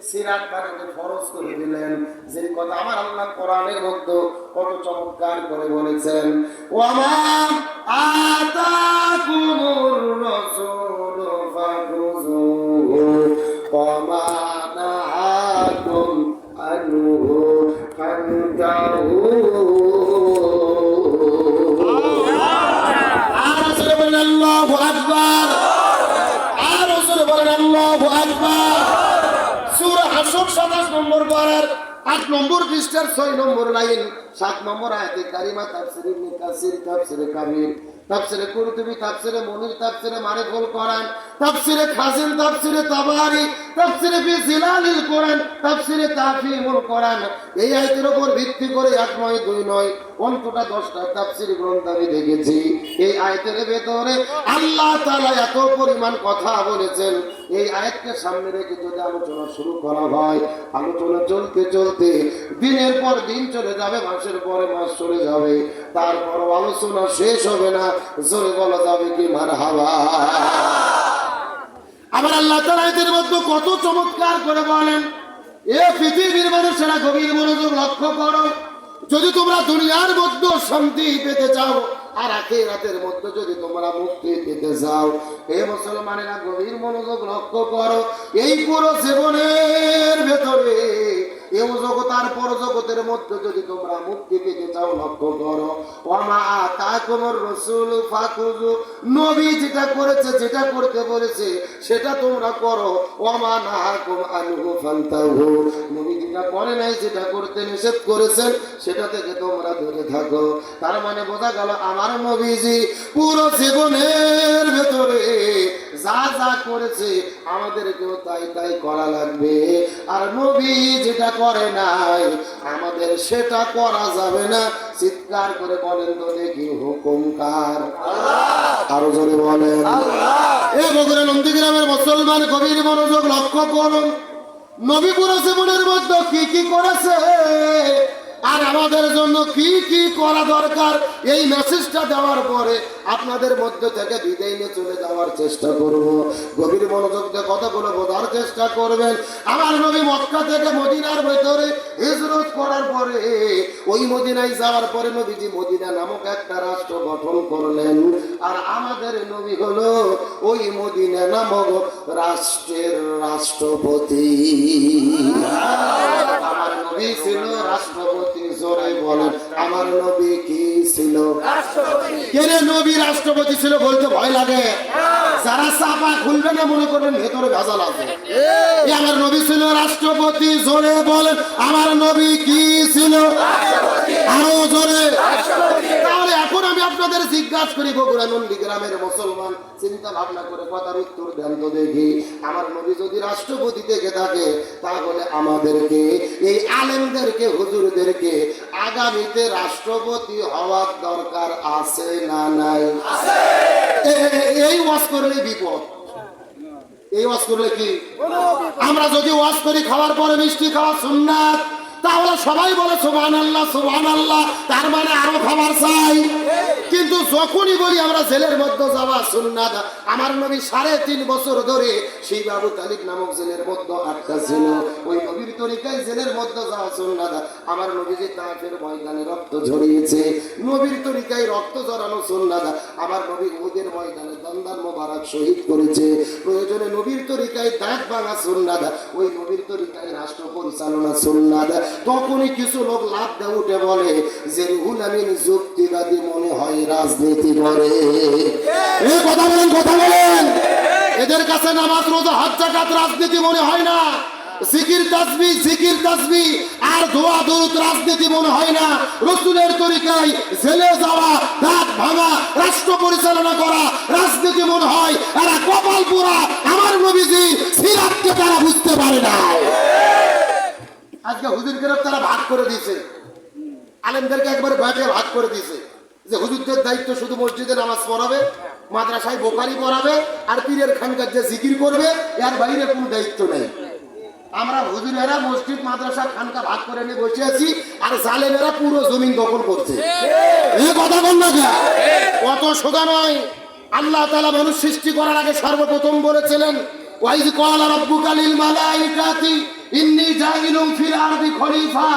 সিরাত বানাতে ফরজ করে দিলেন, যে কথা আমার আল্লাহ কোরআনের মধ্যে কত চমৎকার করে বলেছেন, ওয়ামা আতাকুমুর রাসূলু ফাখুযুহু ওয়ামা নাহাকুম আনহু ফান্তাহু। আর রাসূল বলেন আল্লাহু আকবার, আর রাসূল বলেন আল্লাহু আকবার। সূরা হাশর 27 নম্বর পারার 8 নম্বর পৃষ্ঠার 6 নম্বর লাইন 7 নম্বর আয়াতে কারিমা। তাফসীর ইবনে কাসির, তাফসীরে কাবীর, তাফসীরে কুরতুবী, তাফসীরে মুনির, তাফসীরে মারিফুল কোরআন, তাফসীরে খাজিন, তাফসীরে তাবারি, তাফসীরে ফি জিলালিল কোরআন, তাফসীরে তাফহিমুল কোরআন, এই আয়াতের উপর ভিত্তি করে 1 নয় 2 নয় অন্তত 10টা তাফসীর গ্রন্থ আমি দেখেছি। এই আয়াতের ভেতরে আল্লাহ তাআলা এত পরিমাণ কথা বলেছেন। এই আয়াতকে সামনে রেখে যদি আলোচনা শুরু করা হয়, আলোচনা চলতে চলতে দিনের পর দিন চলে যাবে, মাসের পরে মাস চলে যাবে, তারপর আলোচনা শেষ হবে না। জোরে বলা যাবে কি মারহাবা। আবার আল্লাহ তাআলা এর মধ্যে কত চমৎকার করে বলেন, এ পৃথিবীর মানুষেরা গভীর মনোযোগ লক্ষ্য করো, যদি তোমরা দুনিয়ার মধ্যে শান্তি পেতে চাও আর আখিরাতের মধ্যে যদি তোমরা মুক্তি পেতে চাও, হে মুসলমানেরা গভীর মনোযোগ লক্ষ্য করো। এই পুরো জীবনের ভেতরে এই জগৎ আর পরজগতের মধ্যে যদি তোমরা মুক্তি পেতে চাও, লক্ষ্য করো, ওয়ামা আতাকুমুর রাসূলু ফাখুযু, নবী যেটা করেছে, যেটা করতে বলেছে সেটা তোমরা করো, ওয়ামা নাহাকুম আনহু ফান্তাহু, নবী যেটা করে নাই, যেটা করতে নিষেধ করেছেন সেটা থেকে তোমরা দূরে থাকো। তার মানে বোঝা গেল আমার নবীজি পুরো জীবনের ভেতরে যা যা করেছে আমাদেরকেও তাই তাই করা লাগবে। আর নবী যেটা করে নাই আমাদের সেটা করা যাবে না। চিৎকার করে বলেন তো দেখি, হুকুম কার? আরো জোরে বলেন। এ বগুড়া নন্দীগ্রামের মুসলমান গভীর মনোযোগ লক্ষ্য করুন, নবী পুরো জীবনের মধ্যে কি কি করেছে আর আমাদের জন্য কি কি করা দরকার, এই মেসেজটা দেওয়ার পরে আপনাদের মধ্য থেকে বিদায় নিয়ে চলে যাওয়ার চেষ্টা করব। গভীর মনোযোগ দিয়ে কথাগুলো বোঝার চেষ্টা করবেন। আমার নবী মক্কা থেকে মদিনার ভিতরে হিজরত করার পরে, ওই মদিনায় যাওয়ার পরে নবীজি মদিনা নামক একটা রাষ্ট্র গঠন করলেন। আর আমাদের নবী হলো ওই মদিনা নামক রাষ্ট্রের রাষ্ট্রপতি। আমার নবী ছিল রাষ্ট্রপতি। জোরে বলেন, আমার নবী কি ছিল? রাষ্ট্রপতি। কেন নবী রাষ্ট্রপতি ছিল বলতে ভয় লাগে? যারা চাপা খুলবে না মনে করবেন ভেতরে ভেজাল আছে। আমার নবী ছিল রাষ্ট্রপতি। জোরে বলেন, আমার নবী কি ছিল? আরো জোরে। তাহলে এখন আমি আপনাদের জিজ্ঞাসা করি, বগুড়া নন্দীগ্রামের মুসলমান চিন্তা ভাবনা করে কথার উত্তর দেন তো দেখি। আমার নবী যদি রাষ্ট্রপতি থেকে থাকে, তাহলে আমাদেরকে, এই আলেমদেরকে, হুজুরদেরকে আগামীতে রাষ্ট্রপতি হওয়ার দরকার আছে না নাই? এই ওয়াজ করলে বিপদ। এই ওয়াজ করলে কি? আমরা যদি ওয়াজ করি খাওয়ার পরে মিষ্টি খাওয়া সুন্নাত, তাহলে সবাই বলে সুবহানাল্লাহ সুবহানাল্লাহ, তার মানে আরো খাবার চাই। কিন্তু যখনই বলি আমরা জেলের মধ্যে যাওয়া সুন্নাত, আমার নবী 3.5 বছর ধরে সেই আবু তালিব নামক জেলের মধ্যে আটকা ছিল। ওই নবীর তরিকায় জেলের মধ্যে যাওয়া সুন্নাত। আমার নবী যে তাফের ময়দানে রক্ত ঝরিয়েছে, নবীর তরিকায় রক্ত ঝরানো সুন্নাত। আমার নবী উহুদের ময়দানে দন্দান মোবারক শহীদ করেছে, প্রয়োজনে নবীর তরিকায় দাঁত ভাঙা সুন্নাত। ওই নবীর তরিকায় রাষ্ট্র পরিচালনা সুন্নাত। তখনই কিছু লোক লাভ দিয়ে উঠে বলে যে রুহুল আমিন যুক্তিবাদী, মনে হয় রাজনীতি করে। এই কথা বলেন, কথা বলেন। এদের কাছে নামাজ রোজা হজ যাকাত রাজনীতি মনে হয় না। জিকির তাসবিহ আর দোয়া দরুদ রাজনীতি মনে হয় না। রাসূলের তরিকায় জেলে যাওয়া, দাঁত ভাঙা, রাষ্ট্র পরিচালনা করা রাজনীতি মনে হয়। এরা কপাল পোড়া। আমার নবীজি সিরাতকে তারা বুঝতে পারে না। আজকে হুজুরদের তারা ভাগ করে দিয়েছে, আলেমদেরকে একবারে ভাগ করে দিয়েছে যে হুজুরদের দায়িত্ব শুধু মসজিদে নামাজ পড়াবে, মাদ্রাসায় বোখারি পড়াবে, আর পীরের খানকার যে জিকির করবে, এর বাইরে কোনো দায়িত্ব নেই। আমরা হুজুরেরা মসজিদ মাদ্রাসা খানকা ভাগ করে নিয়ে বসে আছি, আর জালেমেরা পুরো জমিন দখল করছে। এই কথা বল না, কত সোজা নয়। আল্লাহ তাআলা মানুষ সৃষ্টি করার আগে সর্বপ্রথম বলেছিলেন, ওয়াইজ ক্বালা রাব্বুকা লিল মালাইকাতি ইন্নী জাইলুম ফিল আরদি খলিফা,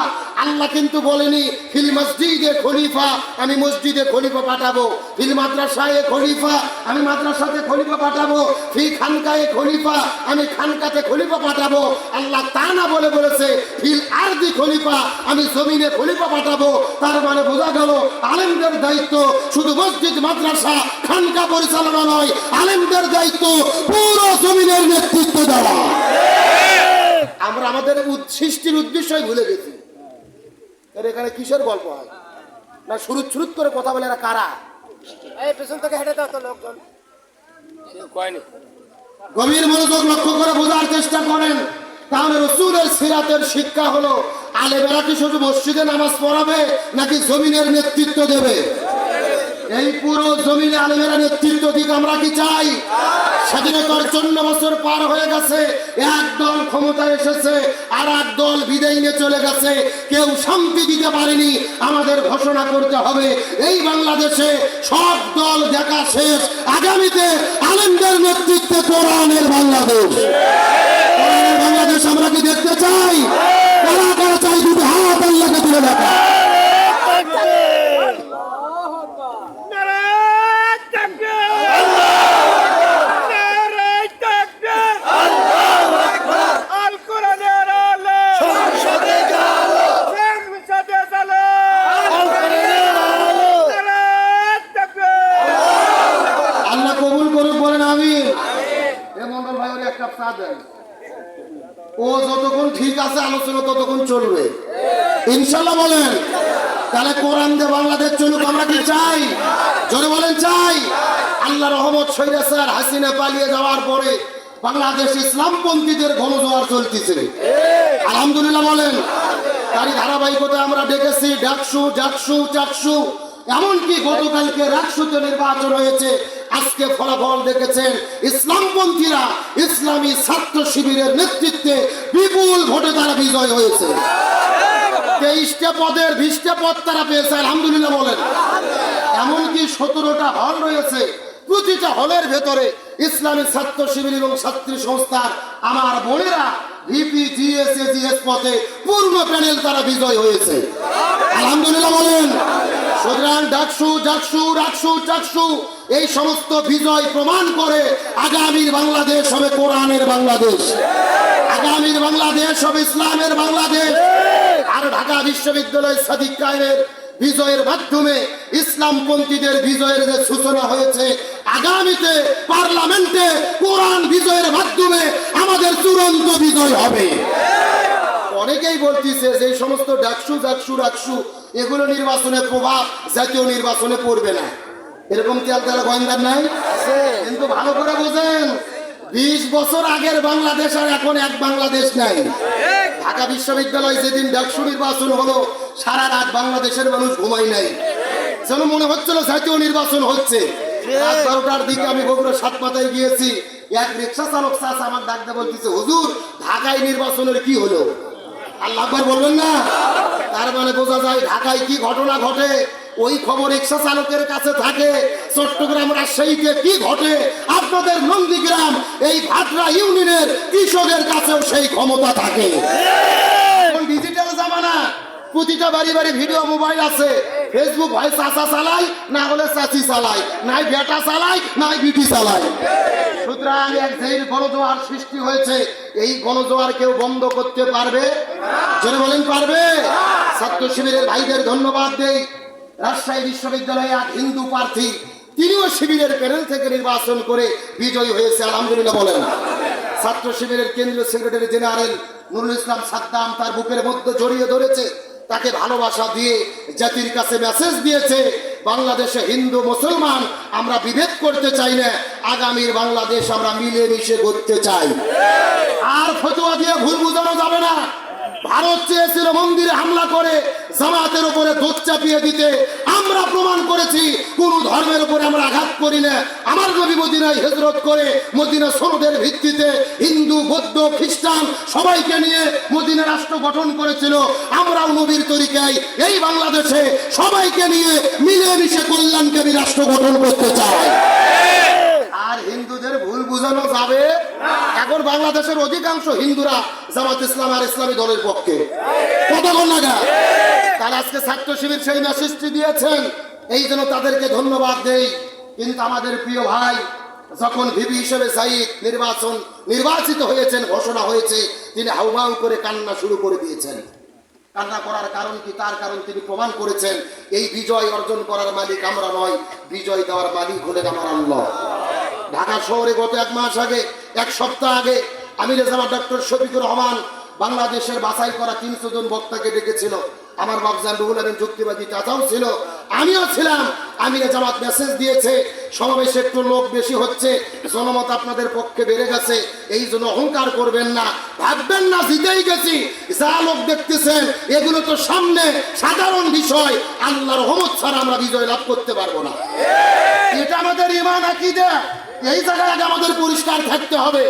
আল্লাহ কিন্তু বলেনি ফিল মসজিদে খলিফা, আমি মসজিদে খলিফা পাঠাবো, ফিল মাদ্রাসায়ে খলিফা, আমি মাদ্রাসাতে খলিফা পাঠাবো, ফি খানকায়ে খলিফা, আমি খানকাতে খলিফা পাঠাবো। আল্লাহ তা না বলে বলেছে ফিল আরদি খলিফা, আমি জমিনে খলিফা পাঠাবো। তার মানে বোঝা গেল আলেমদের দায়িত্ব শুধু মসজিদ মাদ্রাসা খানকা পরিচালনা নয়, আলেমদের দায়িত্ব পুরো জমিনের নেতৃত্ব দেওয়া। আমরা আমাদের সৃষ্টির উদ্দেশ্যই ভুলে গেছি। এখানে কিসের গল্প হয় না, শুরুত শুরুত করে কথা বলে এরা কারা? এই পেছন থেকে হেঁটে দাও তো লোকজন কয়নি। গভীর মনোযোগ লক্ষ্য করে বোঝার চেষ্টা করেন। তাহলে রসুলের সিরাতের শিক্ষা হলো আলেমেরা কি শুধু মসজিদে নামাজ পড়াবে নাকি জমিনের নেতৃত্ব দেবে? এই পুরো জমিনে আলেমেরা নেতৃত্ব দিক আমরা কি চাই? স্বাধীনতার 54 বছর পার হয়ে গেছে, এক দল ক্ষমতায় এসেছে আর এক দল বিদায় নিয়ে চলে গেছে, কেউ শান্তি দিতে পারেনি। আমাদের ঘোষণা করতে হবে এই বাংলাদেশে সব দল দেখা শেষ, আগামীতে আলেমদের নেতৃত্বে কোরআনের বাংলাদেশ। কোরআনের বাংলাদেশ আমরা কি দেখতে চাই? কারা কারা চাই? দুটো হাত আল্লাহকে তুলে দেখা। ও যতক্ষণ ঠিক আছে আলোচনা ততক্ষণ চলবে ইনশাল্লাহ বলেন। তাহলে কোরআন দিয়ে বাংলাদেশ চলুক আমরা কি চাই? জোরে বলেন চাই। আল্লাহ রহমত স্বৈরাচার হাসিনা পালিয়ে যাওয়ার পরে বাংলাদেশ ইসলামপন্থীদের গণজোয়ার চলতেছে, আলহামদুলিল্লাহ বলেন। তারই ধারাবাহিকতা আমরা দেখেছি ডাকসু জাকসু চাকসু, এমনকি গতকালকে রাকসুতে নির্বাচন হয়েছে। আজকে ফলাফল দেখেছেন ইসলামপন্থীরা ইসলামী ছাত্র শিবিরের নেতৃত্বে বিপুল ভোটে তারা বিজয় হয়েছে। 23টা পদের 20টা পদ তারা পেয়েছে, আলহামদুলিল্লাহ বলেন। এমনকি 17টা হল রয়েছে, প্রতিটা হলের ভেতরে ইসলামী ছাত্র শিবির এবং ছাত্রী সংস্থার আমার বোনেরা ভিপি জিএস এজিএস পদে পূর্ণ প্যানেল তারা বিজয় হয়েছে, আলহামদুলিল্লাহ বলেন। সুতরাং ডাকসু জাকসু রাকসু চাকসু এই সমস্ত বিজয় প্রমাণ করে আগামীর বাংলাদেশ হবে কোরআনের বাংলাদেশ, আগামীর বাংলাদেশ হবে ইসলামের বাংলাদেশ। আর ঢাকা বিশ্ববিদ্যালয় সাদিক কায়েমের বিজয়ের মাধ্যমে ইসলামপন্থীদের বিজয়ের যে সূচনা হয়েছে, আগামীতে পার্লামেন্টে কোরআন বিজয়ের মাধ্যমে আমাদের চূড়ান্ত বিজয় হবে। অনেকেই বলতেছে যে এই সমস্ত ডাকসু জাকসু রাকসু এগুলো নির্বাচনের প্রভাব জাতীয় নির্বাচনে পড়বে না, এরকম কি আপনারা গোয়েন্দার নাই? কিন্তু ভালো করে বোঝেন 20 বছর আগের বাংলাদেশ আর এখন এক বাংলাদেশ নাই। ঢাকা বিশ্ববিদ্যালয় যেদিন ডাকসু নির্বাচন হলো সারা রাত বাংলাদেশের মানুষ ঘুমাই নাই, যেন মনে হচ্ছিল জাতীয় নির্বাচন হচ্ছে। রাত 12টার দিকে আমি বগুড়া সাতমাথায় গিয়েছি, এক রিক্সা চালক চাচা আমার ডাকতে বলতেছে, হুজুর ঢাকায় নির্বাচনের কি হলো? আল্লাহ আকবার বলবেন না? তার মানে বোঝা যায় ঢাকায় কি ঘটনা ঘটে ওই খবর রিক্সা চালকের কাছে থাকে। চট্টগ্রাম রাজশাহীতে কি ঘটে আপনাদের নন্দীগ্রাম এই ভাটরা ইউনিয়নের কৃষকের কাছেও সেই ক্ষমতা থাকে। ডিজিটাল জামানা, প্রতিটা বাড়ি বাড়ি ভিডিও মোবাইল আছে, ফেসবুক হয় চাচা চালাই না হলে চাচি চালাই, নাই বেটা চালাই নাই বিটি চালাই। সুতরাং এক যে গণজোয়ার সৃষ্টি হয়েছে, এই গণজোয়ার কেউ বন্ধ করতে পারবে? জোরে বলেন পারবে? ছাত্র শিবিরের ভাইদের ধন্যবাদ দেই। রাজশাহী বিশ্ববিদ্যালয়ে এক হিন্দু প্রার্থী, তিনিও শিবিরের প্যানেল থেকে নির্বাচন করে বিজয়ী হয়েছে, আলহামদুলিল্লাহ বলেন। ছাত্র শিবিরের কেন্দ্রীয় সেক্রেটারি জেনারেল নুরুল ইসলাম সাদ্দাম তার বুকের মধ্যে জড়িয়ে ধরেছে, তাকে ভালোবাসা দিয়ে জাতির কাছে মেসেজ দিয়েছে, বাংলাদেশে হিন্দু মুসলমান আমরা বিভেদ করতে চাই না, আগামীর বাংলাদেশ আমরা মিলেমিশে করতে চাই। আর ফতোয়া দিয়ে ভুল বোঝানো যাবে না। ভারত চেয়েছিল মন্দিরে হামলা করে জামাতের উপরে দোষ চাপিয়ে দিতে, আমরা প্রমাণ করেছি কোন ধর্মের উপরে আমরা আঘাত করি না। আমার নবী মদিনায় হিজরত করে মদিনা সনদের ভিত্তিতে হিন্দু বৌদ্ধ খ্রিস্টান সবাইকে নিয়ে মদিনা রাষ্ট্র গঠন করেছিল। আমরাও নবীর তরিকায় এই বাংলাদেশে সবাইকে নিয়ে মিলেমিশে কল্যাণকামী রাষ্ট্র গঠন করতে চাই। আর হিন্দুদের ভুল বুঝানো যাবে। এখন বাংলাদেশের অধিকাংশ হিন্দুরা জামাত ইসলাম আর ইসলামী দলের পক্ষে, কতক্ষণ লাগা তারা আজকে ছাত্র শিবির সেই মেসেজটি দিয়েছেন, এই জন্য তাদেরকে ধন্যবাদ দেই। কিন্তু আমাদের প্রিয় ভাই যখন ভিপি হিসেবে সাইদ নির্বাচিত হয়েছেন, ঘোষণা হয়েছে, তিনি হাউমাউ করে কান্না শুরু করে দিয়েছেন। কান্না করার কারণ কি? তার কারণ তিনি প্রমাণ করেছেন এই বিজয় অর্জন করার মালিক আমরা নয়, বিজয় দেওয়ার মালিক হলেন আমার আল্লাহ। ঢাকা শহরে গত এক সপ্তাহ আগে আমিরে জামাত ডক্টর শফিকুর রহমান বাংলাদেশের বাছাই করা 300 জন বক্তাকে ডেকেছিল। আমার বাবজান রুহুল আমিন যুক্তিবাদী চাচাও ছিল, আমিও ছিলাম। আমিরে জামাত মেসেজ দিয়েছে, সমাবেশে একটু লোক বেশি হচ্ছে, জনমত আপনাদের পক্ষে বেড়ে গেছে, এই জন্য অহংকার করবেন না, ভাববেন না জিতেই গেছি, যা লোক দেখতেছেন এগুলো তো সামনে সাধারণ বিষয়, আল্লাহর রহমত ছাড়া আমরা বিজয় লাভ করতে পারবো না। এটা আমাদের ঈমান আকীদা, এই জায়গায় আগে আমাদের পরিষ্কার থাকতে হবে।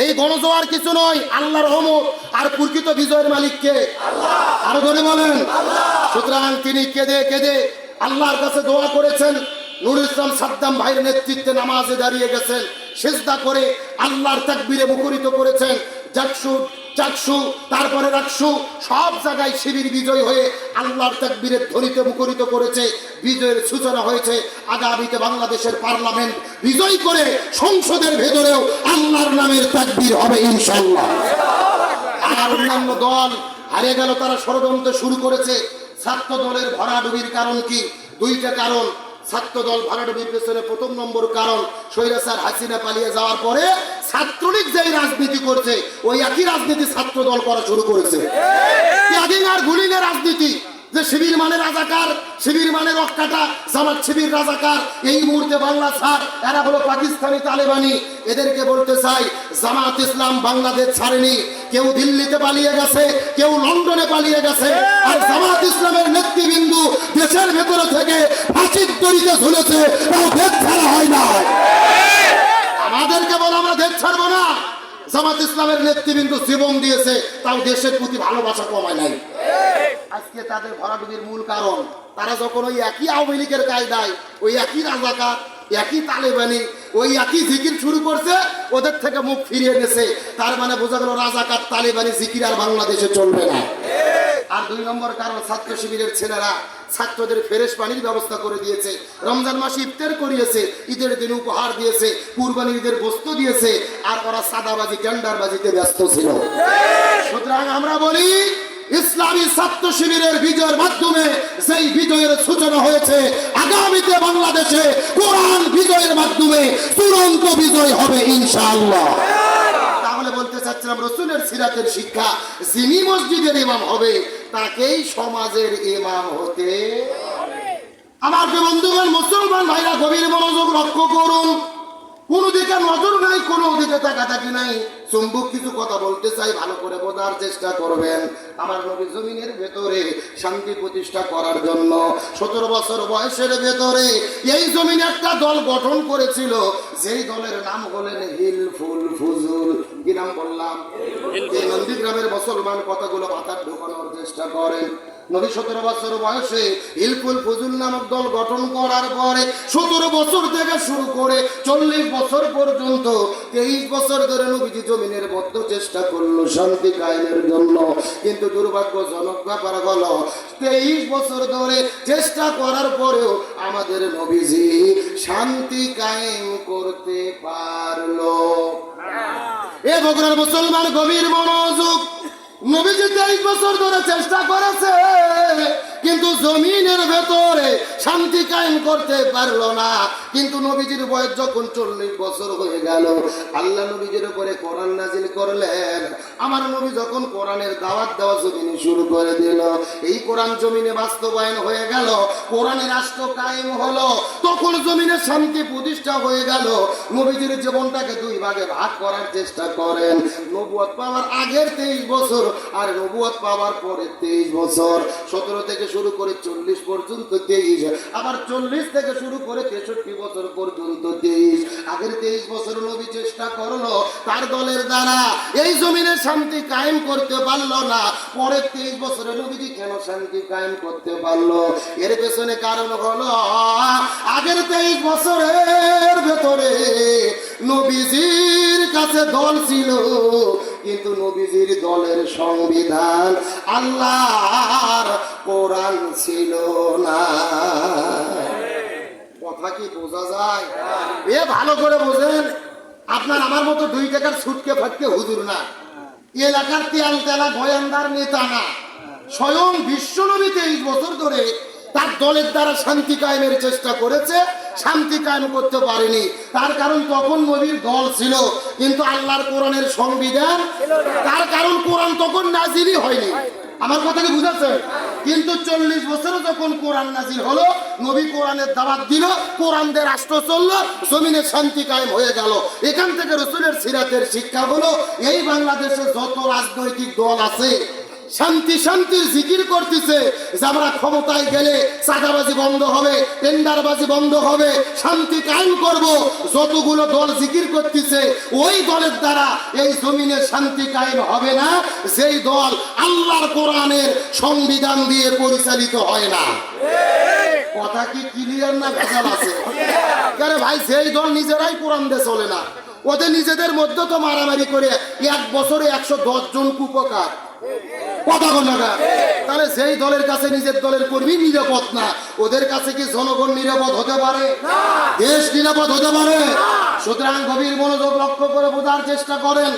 এই গণজোয়ার কিছু নয়, আল্লাহর রহমত। আর প্রকৃত বিজয়ের মালিক কে? আল্লাহ। আরো ধরে বলেন। সুতরাং তিনি কেঁদে কেঁদে আল্লাহর কাছে দোয়া করেছেন। নুরুল ইসলাম সাদ্দাম ভাইয়ের নেতৃত্বে নামাজে দাঁড়িয়ে গেছেন, সিজদা করে আল্লাহর তাকবীরে মুখরিত করেছেন। চাকসু তারপরে রাকসু সব জায়গায় শিবির বিজয় হয়ে আল্লাহর তাকবীরের ধ্বনিতে মুখরিত করেছে। বিজয়ের সূচনা হয়েছে। আগামীতে বাংলাদেশের পার্লামেন্ট বিজয় করে সংসদের ভেতরেও আল্লাহর নামের তাকবীর হবে ইনশাআল্লাহ। আর অন্যান্য দল হারিয়ে গেল, তারা ষড়যন্ত্র শুরু করেছে। ছাত্র দলের ভরাডুবির কারণ কি? দুইটা কারণ। ছাত্র দল ভরাডুবির পেছনে প্রথম নম্বর কারণ, স্বৈরাচার হাসিনা পালিয়ে যাওয়ার পরে ছাত্রলীগ যেই রাজনীতি করছে, ওই একই রাজনীতি ছাত্র দল করা শুরু করেছে। ত্যাগিং আর গুলিং এর রাজনীতি, যে শিবির মানে রাজাকার, শিবির মানে রক্ষাটা, জামাত শিবির রাজাকার। এই মুহূর্তে বাংলা ছাড়, এরা হলো পাকিস্তানি তালেবানি। এদেরকে বলতে চাই, জামাত ইসলাম বাংলাদেশ ছাড়েনি। কেউ দিল্লিতে পালিয়ে গেছে, কেউ লন্ডনে পালিয়ে গেছে, আর জামাত ইসলামের নেতৃবৃন্দু দেশের ভেতরে থেকে ফাঁসির দড়িতে ঝুলেছে, তাও দেশ ছাড়া হয় না। আমাদেরকে বলো আমরা দেশ ছাড়বো না। জামাত ইসলামের নেতৃবৃন্দ জীবন দিয়েছে, তাও দেশের প্রতি ভালোবাসা কমায় নাই। আজকে তাদের ভরাডুবির মূল কারণ, তারা যখন ওই একই আওয়ামী লীগের কায়দায়, ওই একই রাজাকার, একই তালেবানি, ওই একই জিকির শুরু করছে, ওদের থেকে মুখ ফিরিয়ে গেছে। তার মানে বোঝা গেল রাজাকার তালেবানি জিকির আর বাংলাদেশে চলবে না। আর দুই নম্বর কারণ, ছাত্র শিবিরের ছেলেরা ছাত্রদের ফ্রেশ পানির ব্যবস্থা করে দিয়েছে, রমজান মাসে ইফতার করিয়েছে, ঈদের দিন উপহার দিয়েছে, কুরবানির ঈদের বস্তু দিয়েছে, আর ওরা সাদাবাজি টেন্ডারবাজিতে ব্যস্ত ছিল। সুতরাং আমরা বলি, ইসলামী ছাত্র শিবিরের বিজয়ের মাধ্যমে সেই বিজয়ের সূচনা হয়েছে, আগামীতে বাংলাদেশে কোরআন বিজয়ের মাধ্যমে চূড়ান্ত বিজয় হবে ইনশাআল্লাহ। তাহলে বলতে চাচ্ছিলাম, রাসূলের সিরাতের শিক্ষা, যিনি মসজিদের ইমাম হবে তাকেই সমাজের ইমাম হতে হবে। আমার যে বন্ধুগণ, মুসলমান ভাইরা গভীর মনোযোগ লক্ষ্য করুন। কোন দিকে নজর নাই, কোন দিকে তাকাতাকি নাই। চুম্বক কিছু কথা বলতে চাই, ভালো করে বোঝার চেষ্টা করবেন। আমার নবী জমিনের ভেতরে শান্তি প্রতিষ্ঠা করার জন্য 17 বছর বয়সের ভেতরে এই জমিনে একটা দল গঠন করেছিল, যেই দলের নাম হলেন হিলফুল ফুজুল। কি নাম বললাম? এই নন্দীগ্রামের মুসলমান কথাগুলো মাথার ঢোকানোর চেষ্টা করেন। নবী 17 বছর বয়সে হিলফুল ফুজুল নামক দল গঠন করার পরে 17 বছর থেকে শুরু করে 40 বছর পর্যন্ত 23 বছর ধরে নবীজি জমিনের মধ্যে চেষ্টা করলো শান্তি কায়েমের জন্য। কিন্তু দুর্ভাগ্যজনক ব্যাপার হলো, 23 বছর ধরে চেষ্টা করার পরেও আমাদের নবীজি শান্তি কায়েম করতে পারলো। এ বগুড়ার মুসলমান গভীর মনোযোগ। নবীজি 23 বছর ধরে চেষ্টা করেছে, কিন্তু জমিনের ভেতরে শান্তি কায়েম করতে পারলো না। কিন্তু নবীজির বয়স যখন 40 বছর হয়ে গেল, আল্লাহ নবীজির উপরে কোরআন নাজিল করলেন। আমার নবী যখন কোরআনের দাওয়াত দেওয়া জমিনে শুরু করে দিল, এই কোরআন জমিনে বাস্তবায়ন হয়ে গেল, কোরআনের রাষ্ট্র কায়েম হলো, তখন জমিনে শান্তি প্রতিষ্ঠা হয়ে গেল। নবীজির জীবনটাকে দুই ভাগে ভাগ করার চেষ্টা করেন। নবুয়ত পাওয়ার আগের 23 বছর আর নবুয়ত পাওয়ার পরে 23 বছর। 17 থেকে শুরু করে 40 পর্যন্ত 23, আবার 40 থেকে শুরু করে 63 বছর পর্যন্ত 23। আগের 23 বছর নবী চেষ্টা করলো, তার দলের দ্বারা এই জমিনে শান্তি কায়েম করতে পারলো না। পরের 23 বছরে নবীজি কেন শান্তি কায়েম করতে পারলো? এর পেছনে কারণ হলো, আগের 23 বছরের ভেতরে নবীজির কাছে দল ছিল, কিন্তু নবীজির দলের সংবিধান আল্লাহর কোরআন ছিল না। কথা কি বোঝা যায়? এ ভালো করে বোঝেন, আপনার আমার মতো 2 টাকার ছুটকে ফাটকে হুজুর না, এলাকার তেল তেলা ভয়ান্দার নেতা না, স্বয়ং বিশ্বনবী 23 বছর ধরে তার দলের দ্বারা শান্তি কায়েমের চেষ্টা করেছে, শান্তি কায়েম করতে পারেনি। তার কারণ তখন নবীর দল ছিল, কিন্তু আল্লাহর কোরআনের সংবিধান, তার কারণ কোরআন তখন নাজিলই হয়নি। আমার কথা কি বুঝাচ্ছেন? কিন্তু 40 বছরে যখন কোরআন নাজিল হলো, নবী কোরআনের দাওয়াত দিল, কোরআন দিয়ে রাষ্ট্র চললো, জমিনে শান্তি কায়েম হয়ে গেল। এখান থেকে রাসূলের সিরাতের শিক্ষা হলো, এই বাংলাদেশে যত রাজনৈতিক দল আছে শান্তি শান্তির জিকির করতেছে যে আমরা ক্ষমতায় গেলে চাঁদাবাজি বন্ধ হবে, টেন্ডারবাজি বন্ধ হবে, শান্তি কায়েম করব। যতগুলো দল জিকির করতেছে ওই দলের দ্বারা এই জমিনে শান্তি কায়েম হবে না, যেই দল আল্লাহর কোরআনের সংবিধান দিয়ে পরিচালিত হয় না। কথা কি ক্লিয়ার না ভেজাল আছে? আরে ভাই, যেই দল নিজেরাই কোরআন দিয়ে চলে না, ওদের নিজেদের মধ্যে তো মারামারি করে 1 বছরে 110 জন কুপকার। কথা বলে না, তাহলে যেই দলের কাছে নিজের দলের কর্মী নিরাপদ না, ওদের কাছে কি জনগণ নিরাপদ হতে পারে? দেশ নিরাপদ হতে পারে? সুতরাং গভীর মনোযোগ লক্ষ্য করে বোঝার চেষ্টা করেন।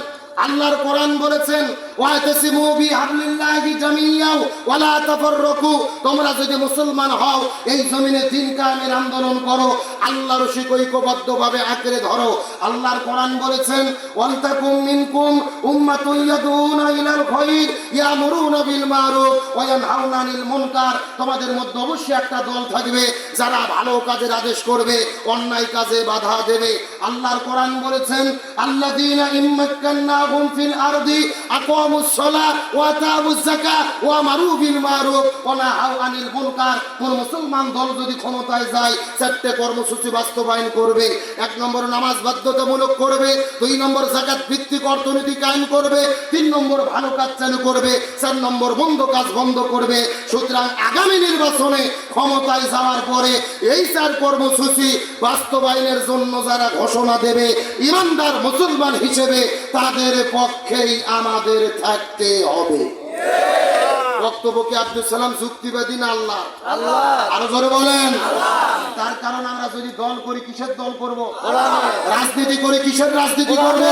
আল্লাহর কোরআন বলেছেন, ওয়াতাসিমু বিহাবলিল্লাহি জামিয়াও ওয়ালা তাফাররাকু, তোমরা যদি মুসলমান হও এই জমিনে দ্বীন কায়েমের আন্দোলন করো, আল্লাহর ঐক্যবদ্ধভাবে আঁকড়ে ধরো। আল্লাহর কোরআন বলেছেন, ওয়ালতাকুম মিনকুম উম্মাতুন ইয়াদউনা ইলাল খায়র ইয়ামুরুনা বিল মারুফ ওয়া ইয়ানহাউনা আনিল মুনকার, তোমাদের মধ্যে অবশ্যই একটা দল থাকবে যারা ভালো কাজের আদেশ করবে, অন্যায় কাজে বাধা দেবে। আল্লাহর কোরআন বলেছেন, আল্লাযীনা ইম্মাক্কান্না ফিল আরদি আকামুস সালাহ ওয়া আতাউজ যাকাত ওয়া আমারু বিল মারুফ ওয়া নাহাউ আনিল মুনকার। কোন মুসলমান দল যদি ক্ষমতায় যায় 4টে কর্মসূচি বাস্তবায়ন করবে। 1 নম্বর নামাজ বাধ্যতামূলক করবে, 2 নম্বর যাকাত ভিত্তিক অর্থনীতি কায়েম করবে, 3 নম্বর ভালো কাজ চালু করবে, 4 নম্বর মন্দ কাজ বন্ধ করবে। সুতরাং আগামী নির্বাচনে ক্ষমতায় যাওয়ার পরে এই 4 কর্মসূচি বাস্তবায়নের জন্য যারা ঘোষণা দেবে, ইমানদার মুসলমান হিসেবে তাদের পক্ষেই আমাদের থাকতে হবে। বক্তব্য কি আব্দুল সালাম যুক্তিবাদী না আল্লাহ? আরো জোরে বলেন। তার কারণ আমরা যদি দল করি, কিসের দল করব? রাজনীতি করি, কিসের রাজনীতি করব?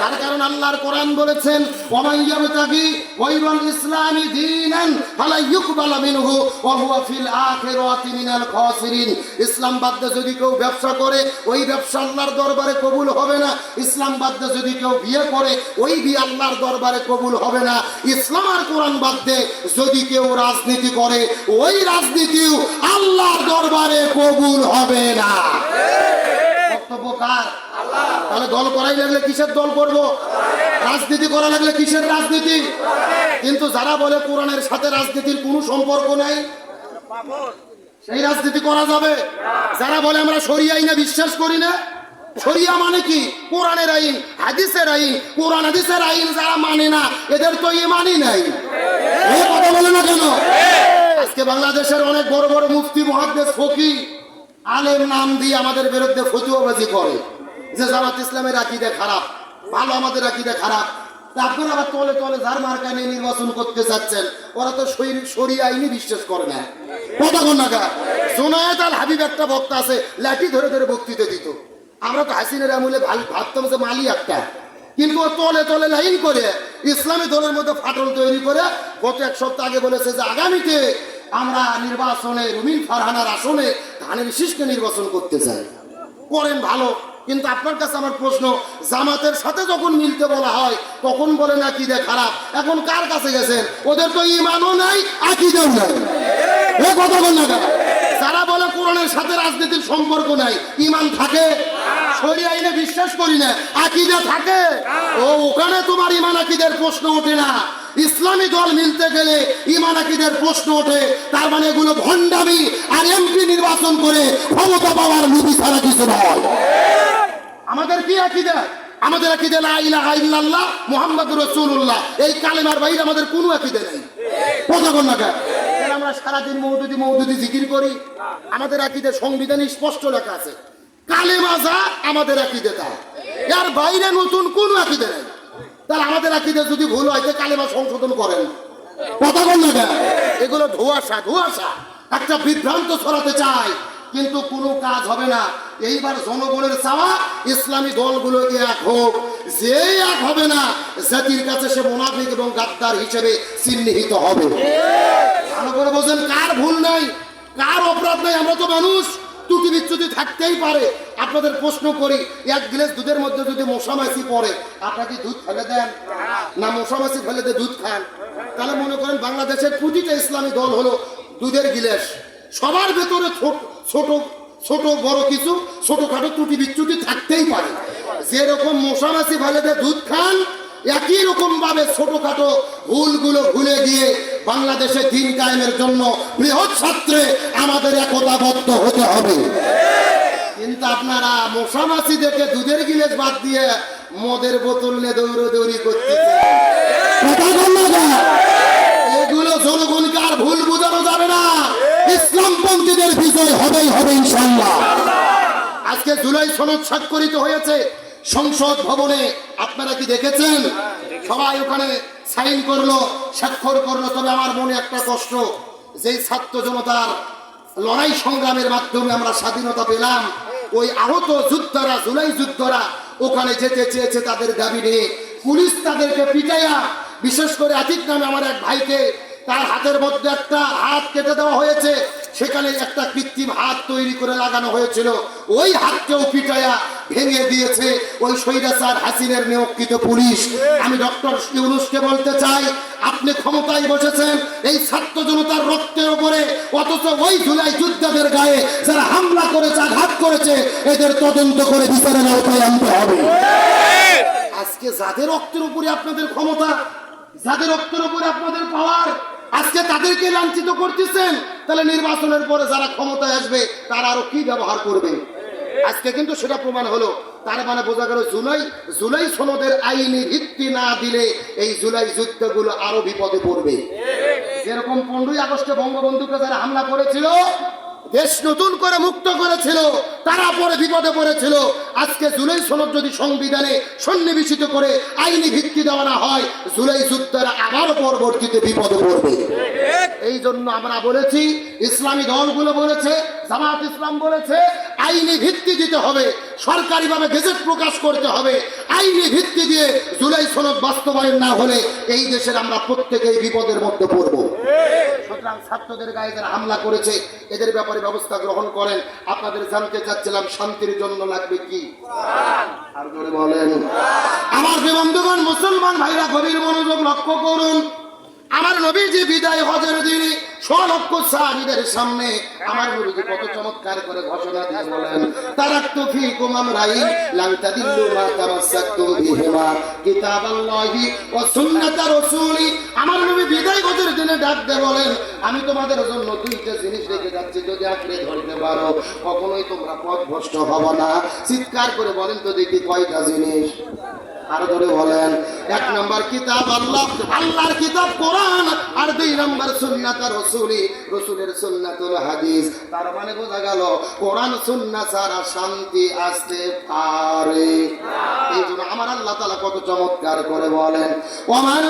তার কারণ আল্লাহর কোরআন বলেছেন, ওয়ামাইয়াবতাগি ওয়াইরাল ইসলামি দীনান ফালা ইউকবালা মিনহু ওয়া হুয়া ফিল আখিরাতি মিনাল খাসিরিন। ইসলাম বাদ দিয়ে যদি কেউ ব্যবসা করে, ওই ব্যবসা আল্লাহর দরবারে কবুল হবে না। ইসলাম বাদ দিয়ে যদি কেউ বিয়ে করে, ওই বিয়ে আল্লাহর দরবারে কবুল হবে না। ইসলাম আর কোরআন বাদ দিয়ে যদি কেউ রাজনীতি করে, ওই রাজনীতিও আল্লাহর দরবারে কবুল হবে না। বক্তব্য কার? তাহলে দল করাই লাগলে কিসের দল করব? রাজনীতি করা লাগলে কিসের রাজনীতি? কিন্তু যারা বলে কোরআনের সাথে রাজনীতির কোনো সম্পর্ক নাই, সেই রাজনীতি করা যাবে। যারা বলে আমরা শরিয়া আইনে বিশ্বাস করি না, শরিয়া মানে কি? কোরআনের আইন, হাদিসের আইন। কোরআন হাদিসের আইন যারা মানে না, এদের তো ইমানই নাই। এই কথা বলে না কেন? আজকে বাংলাদেশের অনেক বড় বড় মুফতি, মুহাদ্দিস, ফকিহ, আলেম নাম দিয়ে আমাদের বিরুদ্ধে ফতোয়াবাজি করে যে জামাত ইসলামের আকীদা খারাপ, ভালো, আমাদের আকীদা খারাপ। আপনারা আবার তলে তলে যার মার্কা নিয়ে নির্বাচন করতে চাচ্ছেন, ওরা তো শরিয়া আইনি বিশ্বাস করে না। কথা কোন না? জোনায়েত আল হাবিব একটা বক্তা আছে, লাঠি ধরে ধরে বক্তৃতা দিত। আমরা তো হাসিনের আমলে ভাবতাম যে মালি একটা, কিন্তু ও তলে তলে লাইন করে ইসলামী দলের মধ্যে ফাটল তৈরি করে গত 1 সপ্তাহ আগে বলেছে যে আগামীতে আমরা নির্বাচনে রুমিন ফারহানার আসনে ধানের শীষকে নির্বাচন করতে চাই। করেন ভালো, কিন্তু আপনার কাছে আমার প্রশ্ন, জামাতের সাথে যখন মিলতে বলা হয় তখন বলেন আকীদা খারাপ। এখন কার কাছে গেছেন? ওদের তো ঈমানও নাই, আকীদাও নাই। এ কথা বল না। যারা বলে কোরআনের সাথে রাজনীতির সম্পর্ক নাই, ঈমান থাকে? শরিয়া আইনে বিশ্বাস করি না, আকীদা থাকে? ও, ওখানে তোমার ঈমান আকীদার প্রশ্ন ওঠে না। ইসলামী দল মিলতে গেলে ঈমান আকীদার প্রশ্ন ওঠে। তার মানে এগুলো ভণ্ডামি, আর এমপি নির্বাচন করে ক্ষমতা পাওয়ার লোভী ছাড়া কিছু নয়। আমাদের কি আকীদা? আমাদের আকীদা লা ইলাহা ইল্লাল্লাহ মুহাম্মাদুর রাসূলুল্লাহ। এই কালেমার বাইরে আমাদের কোনো আকীদা নেই। কথা বল না। আমরা সারাদিন মৌদুদি মৌদুদি জিকির করি? আমাদের আকীদে সংবিধানে স্পষ্ট লেখা আছে, কালেমা যা আমাদের আকীদে তা, এর বাইরে নতুন কোন আকীদে নেই। তাহলে আমাদের আকীদে যদি ভুল হয়, কালেমা সংশোধন করেন, কথা বল না কেন? এগুলো ধোঁয়াশা ধোঁয়াশা, একটা বিভ্রান্ত ছড়াতে চায়, কিন্তু কোনো কাজ হবে না। এইবার জনগণের চাওয়া ইসলামী দলগুলো এক হোক। যে এক হবে না, জাতির কাছে সে মুনাফিক এবং গাদ্দার হিসেবে চিহ্নিত হবে। ভালো করে বোঝেন, কার ভুল নাই, কার অপরাধ নাই। আমরা তো মানুষ, ত্রুটি বিচ্যুতি থাকতেই পারে। আপনাদের প্রশ্ন করি, এক গ্লাস দুধের মধ্যে যদি মশা মাছি পড়ে, আপনারা কি দুধ ফেলে দেন? না মশা মাছি ফেলে দিয়ে দুধ খান? তাহলে মনে করেন বাংলাদেশের প্রতিটা ইসলামী দল হলো দুধের গিলাস। সবার ভেতরে ছোট ছোট বড় কিছু ছোটখাটো ত্রুটি বিচ্যুতি থাকতেই পারে। যেরকম মশা মাছি ফেলে দিয়ে দুধ খান, একই রকম ভাবে ছোটখাটো ভুলগুলো ভুলে গিয়ে বাংলাদেশে দিন কায়েমের জন্য বৃহৎ ছাত্রে আমাদের একতাবদ্ধ হতে হবে। কিন্তু আপনারা মশা মাছি দেখে দুধের গিলাস বাদ দিয়ে মদের বোতল নিয়ে দৌড়ি করতেছে। এগুলো জনগণকে আর ভুল বোঝানো যাবে না। ইসলামপন্থীদের বিজয় হবেই হবে ইনশাআল্লাহ। আজকে জুলাই সনদ স্বাক্ষরিত হয়েছে সংসদ ভবনে, আপনারা কি দেখেছেন? সবাই ওখানে সাইন করলো, স্বাক্ষর করলো। তবে আমার মনে একটা কষ্ট, যেই ছাত্র জনতার লড়াই সংগ্রামের মাধ্যমে আমরা স্বাধীনতা পেলাম, ওই আহত যোদ্ধারা, জুলাই যোদ্ধারা ওখানে যেতে চেয়েছে তাদের দাবি নিয়ে, পুলিশ তাদেরকে পিটাইয়া, বিশেষ করে আতিক নামে আমার এক ভাইকে, তার হাতের মধ্যে একটা হাত কেটে দেওয়া হয়েছে, সেখানে একটা কৃত্রিম হাত তৈরি করে লাগানো হয়েছিল, ওই হাতকেও পিটাইয়া ভেঙে দিয়েছে ওই স্বৈরাচার হাসিনের নিয়োগকৃত পুলিশ। আমি ডক্টর ইউনূসকে বলতে চাই, আপনি ক্ষমতায় বসেছেন এই ছাত্র জনতার রক্তের উপরে, অথচ ওই জুলাই যোদ্ধাদের গায়ে যারা হামলা করেছে, আঘাত করেছে, এদের তদন্ত করে বিচারের আওতায় আনতে হবে। আজকে যাদের রক্তের উপরে আপনাদের ক্ষমতা, যাদের রক্তের উপরে আপনাদের পাওয়ার, আজকে তাদেরকে লাঞ্ছিত করতেছেন, তাহলে নির্বাচনের পরে যারা ক্ষমতায় আসবে তারা আরো কি ব্যবহার করবে? আজকে কিন্তু সেটা প্রমাণ হলো। তার মানে বোঝা গেল, জুলাই সনদের আইনি ভিত্তি না দিলে এই জুলাই যুদ্ধগুলো আরো বিপদে পড়বে। যেরকম 15ই আগস্টে বঙ্গবন্ধুকে যারা হামলা করেছিল, দেশ নতুন করে মুক্ত করেছিল, তারা পরে বিপদে পড়েছিল। আজকে জুলাই সনদ যদি সংবিধানে সন্নিবেশিত করে আইনি ভিত্তি দেওয়া না হয়, জুলাই যোদ্ধারা আবার পরবর্তীতে বিপদে পড়বে। এই জন্য আমরা বলেছি, ইসলামী দলগুলো বলেছে, জামাত ইসলাম বলেছে, আইনি ভিত্তি দিতে হবে, সরকারিভাবে গেজেট প্রকাশ করতে হবে। আইনি ভিত্তি দিয়ে জুলাই সনদ বাস্তবায়ন না হলে এই দেশের আমরা প্রত্যেকেই বিপদের মধ্যে পড়ব। সুতরাং ছাত্রদের গায়ে যারা হামলা করেছে, এদের ব্যাপারে ব্যবস্থা গ্রহণ করেন। আপনাদের জানতে চাচ্ছিলাম, শান্তির জন্য লাগবে কি? আর জোরে বলেন। আমার বন্ধুগণ, মুসলমান ভাইরা গভীর মনোযোগ লক্ষ্য করুন। আমার নবীজি বিদায় হজের দিনে 100 লক্ষ সাহাবীদের সামনে আমার নবীজি কত চমৎকার করে ঘোষণা দিয়ে বলেন, তারাকতু ফীকুম আমরাইন লান তাদিল্লু মা তামাসসাকতুম বিহিমা কিতাবাল্লাহি ওয়া সুন্নাতা রাসূলি। আমার নবী বিদায় হজের দিনে ডাক দিয়ে বলেন, আমি তোমাদের জন্য দুইটা জিনিস রেখে যাচ্ছি, যদি আঁকড়ে ধরতে পারো কখনোই তোমরা পথভ্রষ্ট হবে না। চিৎকার করে বলেন তো দেখি, কয়টা জিনিস? আরো ধরে বলেন। 1 নম্বর কিতাব আল্লাহ, আল্লাহর কিতাব কোরআন, আর 2 নম্বর সুন্নাত রাসূলি, রাসূলের সুন্নাতুল হাদিস। তার মানে বোঝা গেল, কোরআন সুন্নাহ ছাড়া শান্তি আসতে পারে না। এই জন্য আমার আল্লাহ তাআলা কত চমৎকার করে বলেন, ওমান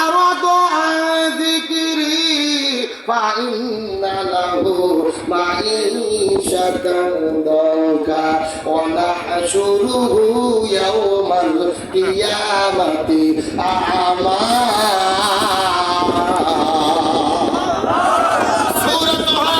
আরাদা আন যিকরি ফা ইন্না লাহু মাঈশাতান দাকা ওয়া নাহশুরুহু ইয়াওমাল কিয়ামাতি আ'মা। সূরা তাহা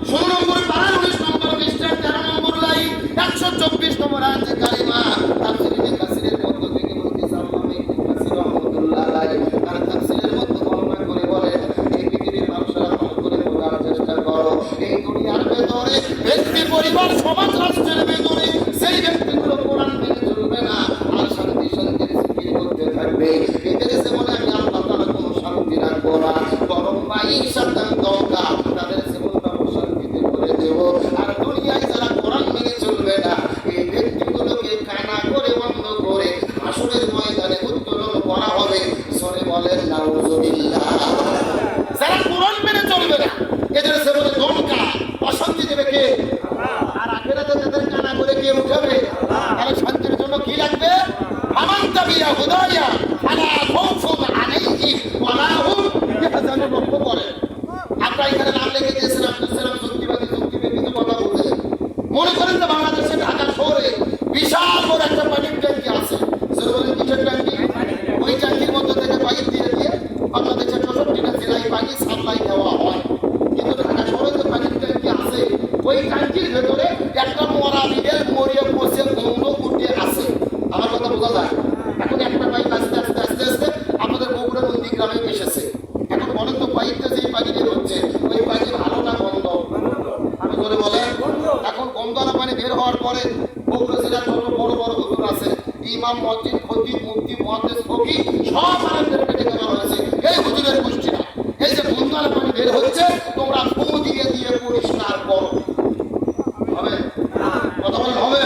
16 নম্বর পারা 19 নম্বর পৃষ্ঠা 13 নম্বর লাইন 124 নম্বর আয়াতে কারিমা। তাফসীরে কাসিরের মধ্য থেকে বলতেছে, আমি কাসির রহমাতুল্লাহ আলাইহি আর তাফসীরের মধ্যে বর্ণনা করে বলেন, এই পৃথিবীর মানুষরা ভালো করে বোঝার চেষ্টা করো, এই দুনিয়ার ভেতরে ব্যক্তি, পরিবার, সমাজ, রাষ্ট্রের ভেতরে সেই ব্যক্তিগুলো কোরআন মেনে চলবে না আর শান্তির জিকির করতে থাকবে, এদের জীবনে আমি আল্লাহ তাআলা কোনো শান্তি রাখবো না, বরং মাঈশাতান দাকা, তাদের জীবনটা শান্তিতে করে দেব। আর দুনিয়ায় যারা কোরআন মেনে চলবে না, এই ব্যক্তিগুলোকে কানা করে বন্ধ করে হাসরের ময়দানে উত্তোলন করা হবে। সরে বলেন নাউযুবিল্লাহ। যারা কোরআন মেনে চলবে না, ইমাম, মসজিদ, খতিব, মুফতি, মুহাদ্দিস, ফকিহ সব আলেমদেরকে ডেকে বলা হয়েছে, এই হুজুরের গোষ্ঠীরা, এই যে বুন্দার পানি বের হচ্ছে তোমরা ফু দিয়ে দিয়ে পরিষ্কার করো। হবে কথা বলেন হবে?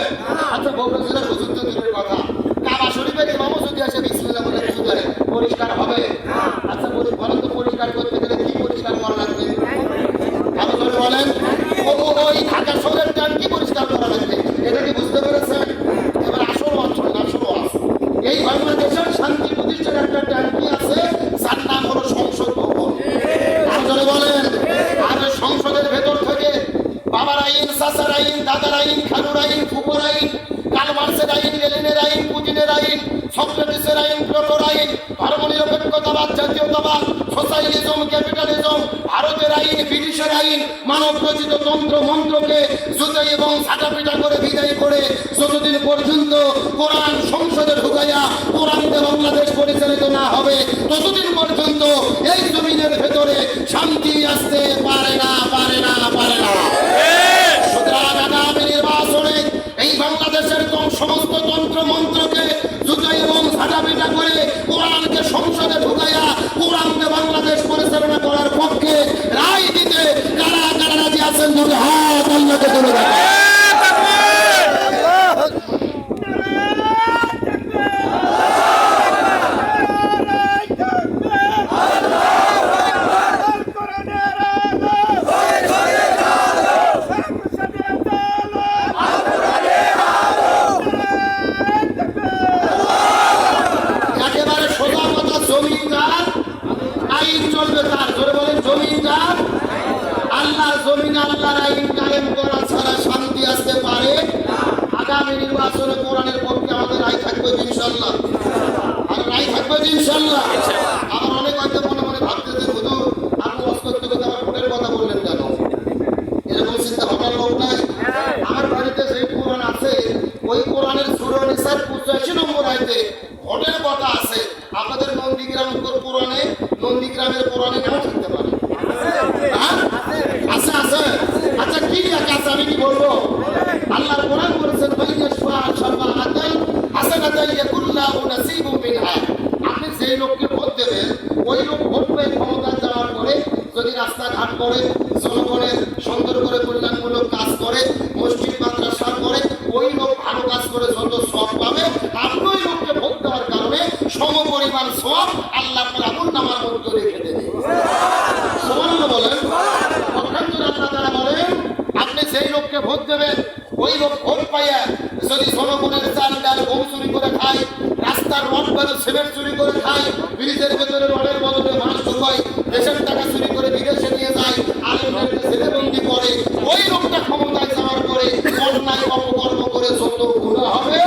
আচ্ছা বগুড়া হুজুর তো দূরের কথা, কাবা শরীফের ইমামও যদি আসে বিসমিল্লাহ বলে কিছু করে পরিষ্কার হবে? আচ্ছা বলেন তো পরিষ্কার করতে গেলে কি পরিষ্কার করা লাগবে? আরো জোরে বলেন। ওই ঢাকা শহরের ট্যাঙ্কি পরিষ্কার করা লাগবে, এটা কি বুঝতে পেরেছেন? এবার আসল অঞ্চল আসল আছে, এই বাংলাদেশের শান্তি প্রতিষ্ঠার একটা ট্যাঙ্কি আছে যার নাম হলো সংসদ ভবন। আরো জোরে বলেন। আর ওই সংসদের ভেতর থেকে বাবার আইন, চাচার আইন, দাদার আইন, খালুর আইন, ফুপুর আইন, কার্ল মার্ক্সের আইন, লেনিনের আইন, পুতিনের আইন, সক্রেটিসের আইন, প্লেটোর আইন, ধর্মনিরপেক্ষতাবাদ, জাতীয়তাবাদ, সোশ্যালিজম, ক্যাপিটালিজম, ভারতের আইন, ব্রিটিশের আইন, মানব রচিত তন্ত্র মন্ত্রকে জুতাই এবং ছাটাপিটা করে বিদায় করে যতদিন পর্যন্ত কোরআন সংসদে ঢুকাইয়া কোরআন দিয়ে বাংলাদেশ পরিচালিত না হবে ততদিন পর্যন্ত এই জমিনের ভেতরে শান্তি আসতে পারে না, পারে না, পারে না। সুতরাং আগামী নির্বাচনে এই বাংলাদেশের সমস্ত তন্ত্র মন্ত্রকে জুতাই এবং ছাটাপিটা করে কোরআনকে সংসদে ঢুকাইয়া কোরআনকে বাংলাদেশ পরিচালনা করার পক্ষে রায় দিতে কারা কারা রাজি আছেন দুটো হাত আল্লাহকে তুলে রাখা। একেবারে সোজা কথা, জমিদার আইন চলবে তার, ধরে বলেন জমিদার আল্লাহর জমিন আল্লাহর আইন কায়েম করা ছাড়া শান্তি আসতে পারে। আগামী নির্বাচনে কোরআনের পক্ষে আমাদের রায় থাকবে ইনশাআল্লাহ, আর রায় থাকবে ইনশাআল্লাহ। আমার অনেক হয়তো মনে মনে ভাবতেছে হুজুর আপনি অস্পষ্ট কথা আমার ভোটের কথা বললেন কেন? এরকম চিন্তা ভাবনার লোক নাই। আমার বাড়িতে যে কোরআন আছে ওই কোরআনের সূরা নিসার 85 নম্বর আয়াতে ভোটের কথা আছে। আপনাদের নন্দীগ্রাম কোরআনে, নন্দীগ্রামের কোরআনে নাও থাকতে পারে। হ্যাঁ? আছে আছে। আচ্ছা কি লেখা আছে আমি কি বলবো? আল্লাহর কোরআন বলেছেন বাইয়াশফা শাফাআতান হাসানাতান ইয়াকুল্লাহু নাসিবুম মিনহা। আপনি যে লোককে ভোট দেবেন ওই লোক ভোট পেয়ে ক্ষমতা যাওয়ার পরে যদি রাস্তাঘাট করে, জনগণের সুন্দর করে কল্যাণমূলক কাজ করে, মসজিদ মাদ্রাসা করে, ওই লোক ভালো কাজ করে যত সওয়াব পাবে আপনি ওই লোককে ভোট দেওয়ার কারণে সমপরিমাণ সওয়াব আল্লাহ আপনার আমলনামার মধ্যে রেখে দেবে। সুবহানাল্লাহ বলেন। পক্ষান্তরে আল্লাহ তাআলা বলেন আপনি যেই লোককে ভোট দেবেন ওই লোক ভোট পাইয়া যদি জনগণের চাল ডাল গম চুরি করে খায়, রাস্তার রড বালু সিমেন্ট চুরি করে খায়, ব্রিজের ভেতরে রডের বদলে মাছ ঢুকায়, দেশের টাকা চুরি করে বিদেশে নিয়ে যায়, আলেমদেরকে ছেলেবন্দি করে, ওই লোকটা ক্ষমতায় যাওয়ার পরে অন্যায় অপকর্ম করে যত গুনাহ হবে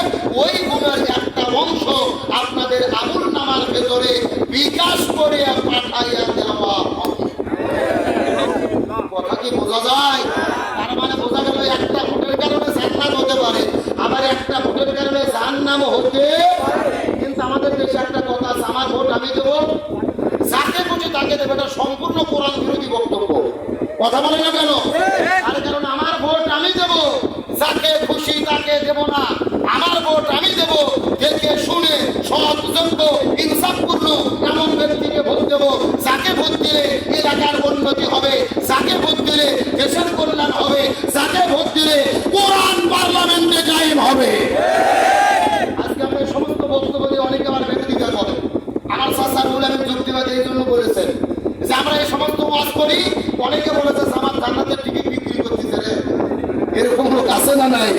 ওই গুনার একটা অংশ আপনাদের আমলনামার ভেতরে বিকাশ করে পাঠাইয়া দেওয়া হবে। কথা কি বোঝা যায়? তার মানে বোঝা গেল একটা ভোটের কারণে জান্নাত হতে পারে, আবার একটা ভোটের কারণে জাহান্নামও হতে। কিন্তু আমাদের দেশে একটা কথা আছে, আমার ভোট আমি দেবো, যাকে খুশি তাকে দেবে, এটা সম্পূর্ণ কোরআন বিরোধী বক্তব্য। কথা বলে না কেন? তার কারণ আমার ভোট আমি দেবো, যাকে খুশি তাকে দেব না। আমার ভোট আমি দেব দেখে শুনে সৎ যোগ্য ইনসাফপূর্ণ এমন ব্যক্তিকে ভোট দেবো যাকে ভোট দিলে এলাকার উন্নতি হবে, যাকে ভোট দিলে দেশের কল্যাণ হবে, যাকে ভোট দিলে কোরআন পার্লামেন্টে কায়েম হবে। আজকে আমরা এই সমস্ত বক্তব্য দিয়ে অনেকে আমার বিরোধিতা করে। আমার চাচার বলে আমি যুক্তিবাদী এই জন্য বলেছেন যে আমরা এই সমস্ত ওয়াজ করি, অনেকে বলেছে আমার জান্নাতের টিকিট বিক্রি করতেছে রে। এরকম লোক আছে না নাই?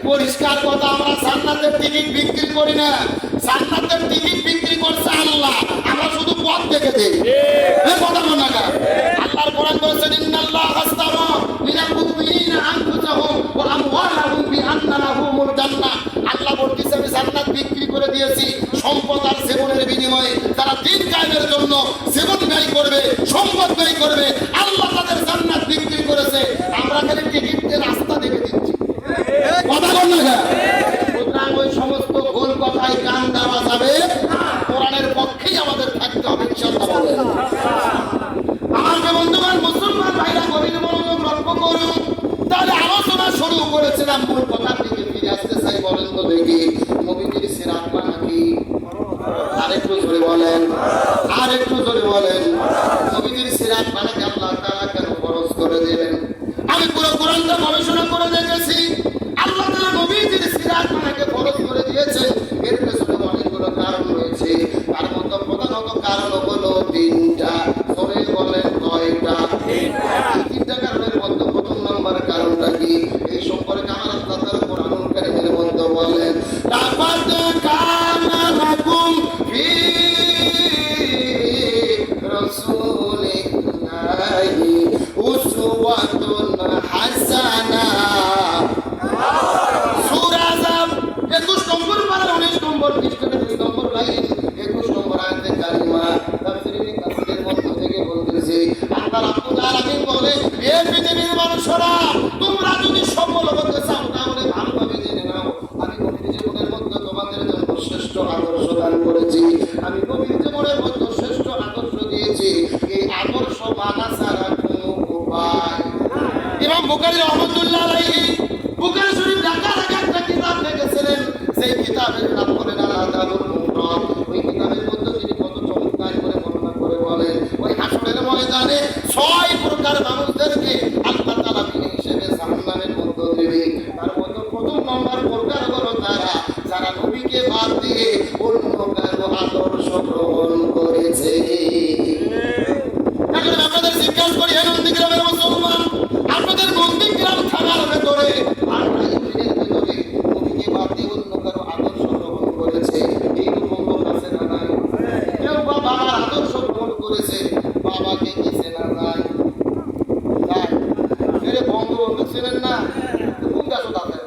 পরিষ্কার কথা, আমরা জান্নাতের টিকিট বিক্রি করি না, জান্নাতের টিকিট বিক্রি করছে আল্লাহ, আমরা শুধু পথ দেখে দেই। এই কথা মনে রাখা। আল্লাহর কোরআন বলেছেন ইন্নাল্লাহ আস্তারা মিনাল মুমিনিনা আনফুসাহুম ওয়া আমওয়ালাহুম বিআন্না লাহুমুল জান্নাহ। আল্লাহ বলতেছে আমি জান্নাত বিক্রি করে দিয়েছি সম্পদ আর জীবনের বিনিময়ে। যারা দ্বীন কায়েমের জন্য জীবন ব্যয় করবে, সম্পদ ব্যয় করবে, আল্লাহ তাদের জান্নাত বিক্রি করেছে। আমরা খালি টিকিট দিয়ে রাস্তা দেখে দিচ্ছি। কথা বল না। সুতরাং ওই সমস্ত ভুল কথায় কান দেওয়া যাবে, কোরআনের পক্ষেই আমাদের থাকতে হবে ইনশাআল্লাহ বলেন। আমার বন্ধুগণ মুসলমান ভাইরা গভীর মনোযোগ লক্ষ্য করুন। তাহলে আলোচনা শুরু করেছিলাম, মূল কথার দিকে ফিরে আসতে চাই। বলেন তো দেখি মুমিনের সিরাত আর একটু জোরে বলেন নবীজির সিরাত মানে আল্লাহ তাআলা কেন ফরজ করে দিলেন? আমি পুরো কোরআনটা গবেষণা করে দেখেছি। আল্লাহ তাআলা নবীজির সিরাত মানে ফরজ করে দিয়েছেন, এর পেছনে অনেকগুলো কারণ রয়েছে। তার মধ্যে প্রধানত কারণ হলো তিনটা। জোরে বলেন কয়টা? তিনটা কারণের মধ্যে প্রথম নাম্বার কারণটা কি? এই সম্পর্কে আমার আল্লাহ তাআলা কোরআনুল কারীমের মধ্যে বলেন, লাকাদ কানা লাকুম ফি রাসূলিল্লাহি উসওয়াতুন হাসানাহ। সূরা আযাব 21 নম্বর পারা 19 নম্বর পৃষ্ঠাতে 2 নম্বর লাইন 21 নম্বর আয়াতে কারিমা তাফসীরে কাসিরের মধ্য থেকে বলতেছে আল্লাহ রাব্বুল আলামিন বলে, হে পৃথিবীর মানুষেরা, তোমরা যদি সফল হতে চাও তাহলে ভালোভাবে জেনে নাও আমি নবীর জীবনের মধ্যে তোমাদের জন্য শ্রেষ্ঠ আদর্শ দান করেছি। আমি নবীর জীবনের মধ্যে শ্রেষ্ঠ আদর্শ দিয়েছি। এই আদর্শ মানা ছাড়া কোনো উপায়। ইমাম বুখারী রাহমাতুল্লাহ আলাইহি বুখারী শরীফ লেখার একটা কিতাব লিখেছিলেন, সেই কিতাবের নাম হলেন আল-আদাবুল মুফরাদ। ওই কিতাবের মধ্যে তিনি কত চমৎকার করে বর্ণনা করে বলেন, ওই হাসরের ময়দানে 6 প্রকার মানুষদেরকে আল্লাহ তাআলা বিনা হিসেবে জাহান্নামের মধ্যে দেবে। তার মধ্যে প্রথম নম্বর প্রকার হলো তারা যারা নবীকে বাদ দিয়ে অন্য কারো আদর্শ গ্রহণ করেছে। এখন আপনাদের জিজ্ঞাসা করি, হে নন্দীগ্রামের মুসলমান, আপনাদের নন্দীগ্রাম থানার ভেতরে আমরা ইউনিয়নের ভেতরে নবীকে বাদ দিয়ে অন্য কারো আদর্শ গ্রহণ করেছে, এইরকম লোক আছে না নাই? কেউ বা বাবার আদর্শ গ্রহণ করেছে, বাবাকে কি চেনা যায়? যায়? এরে বঙ্গবন্ধু ছিলেন না? কোন গাছ তাদের?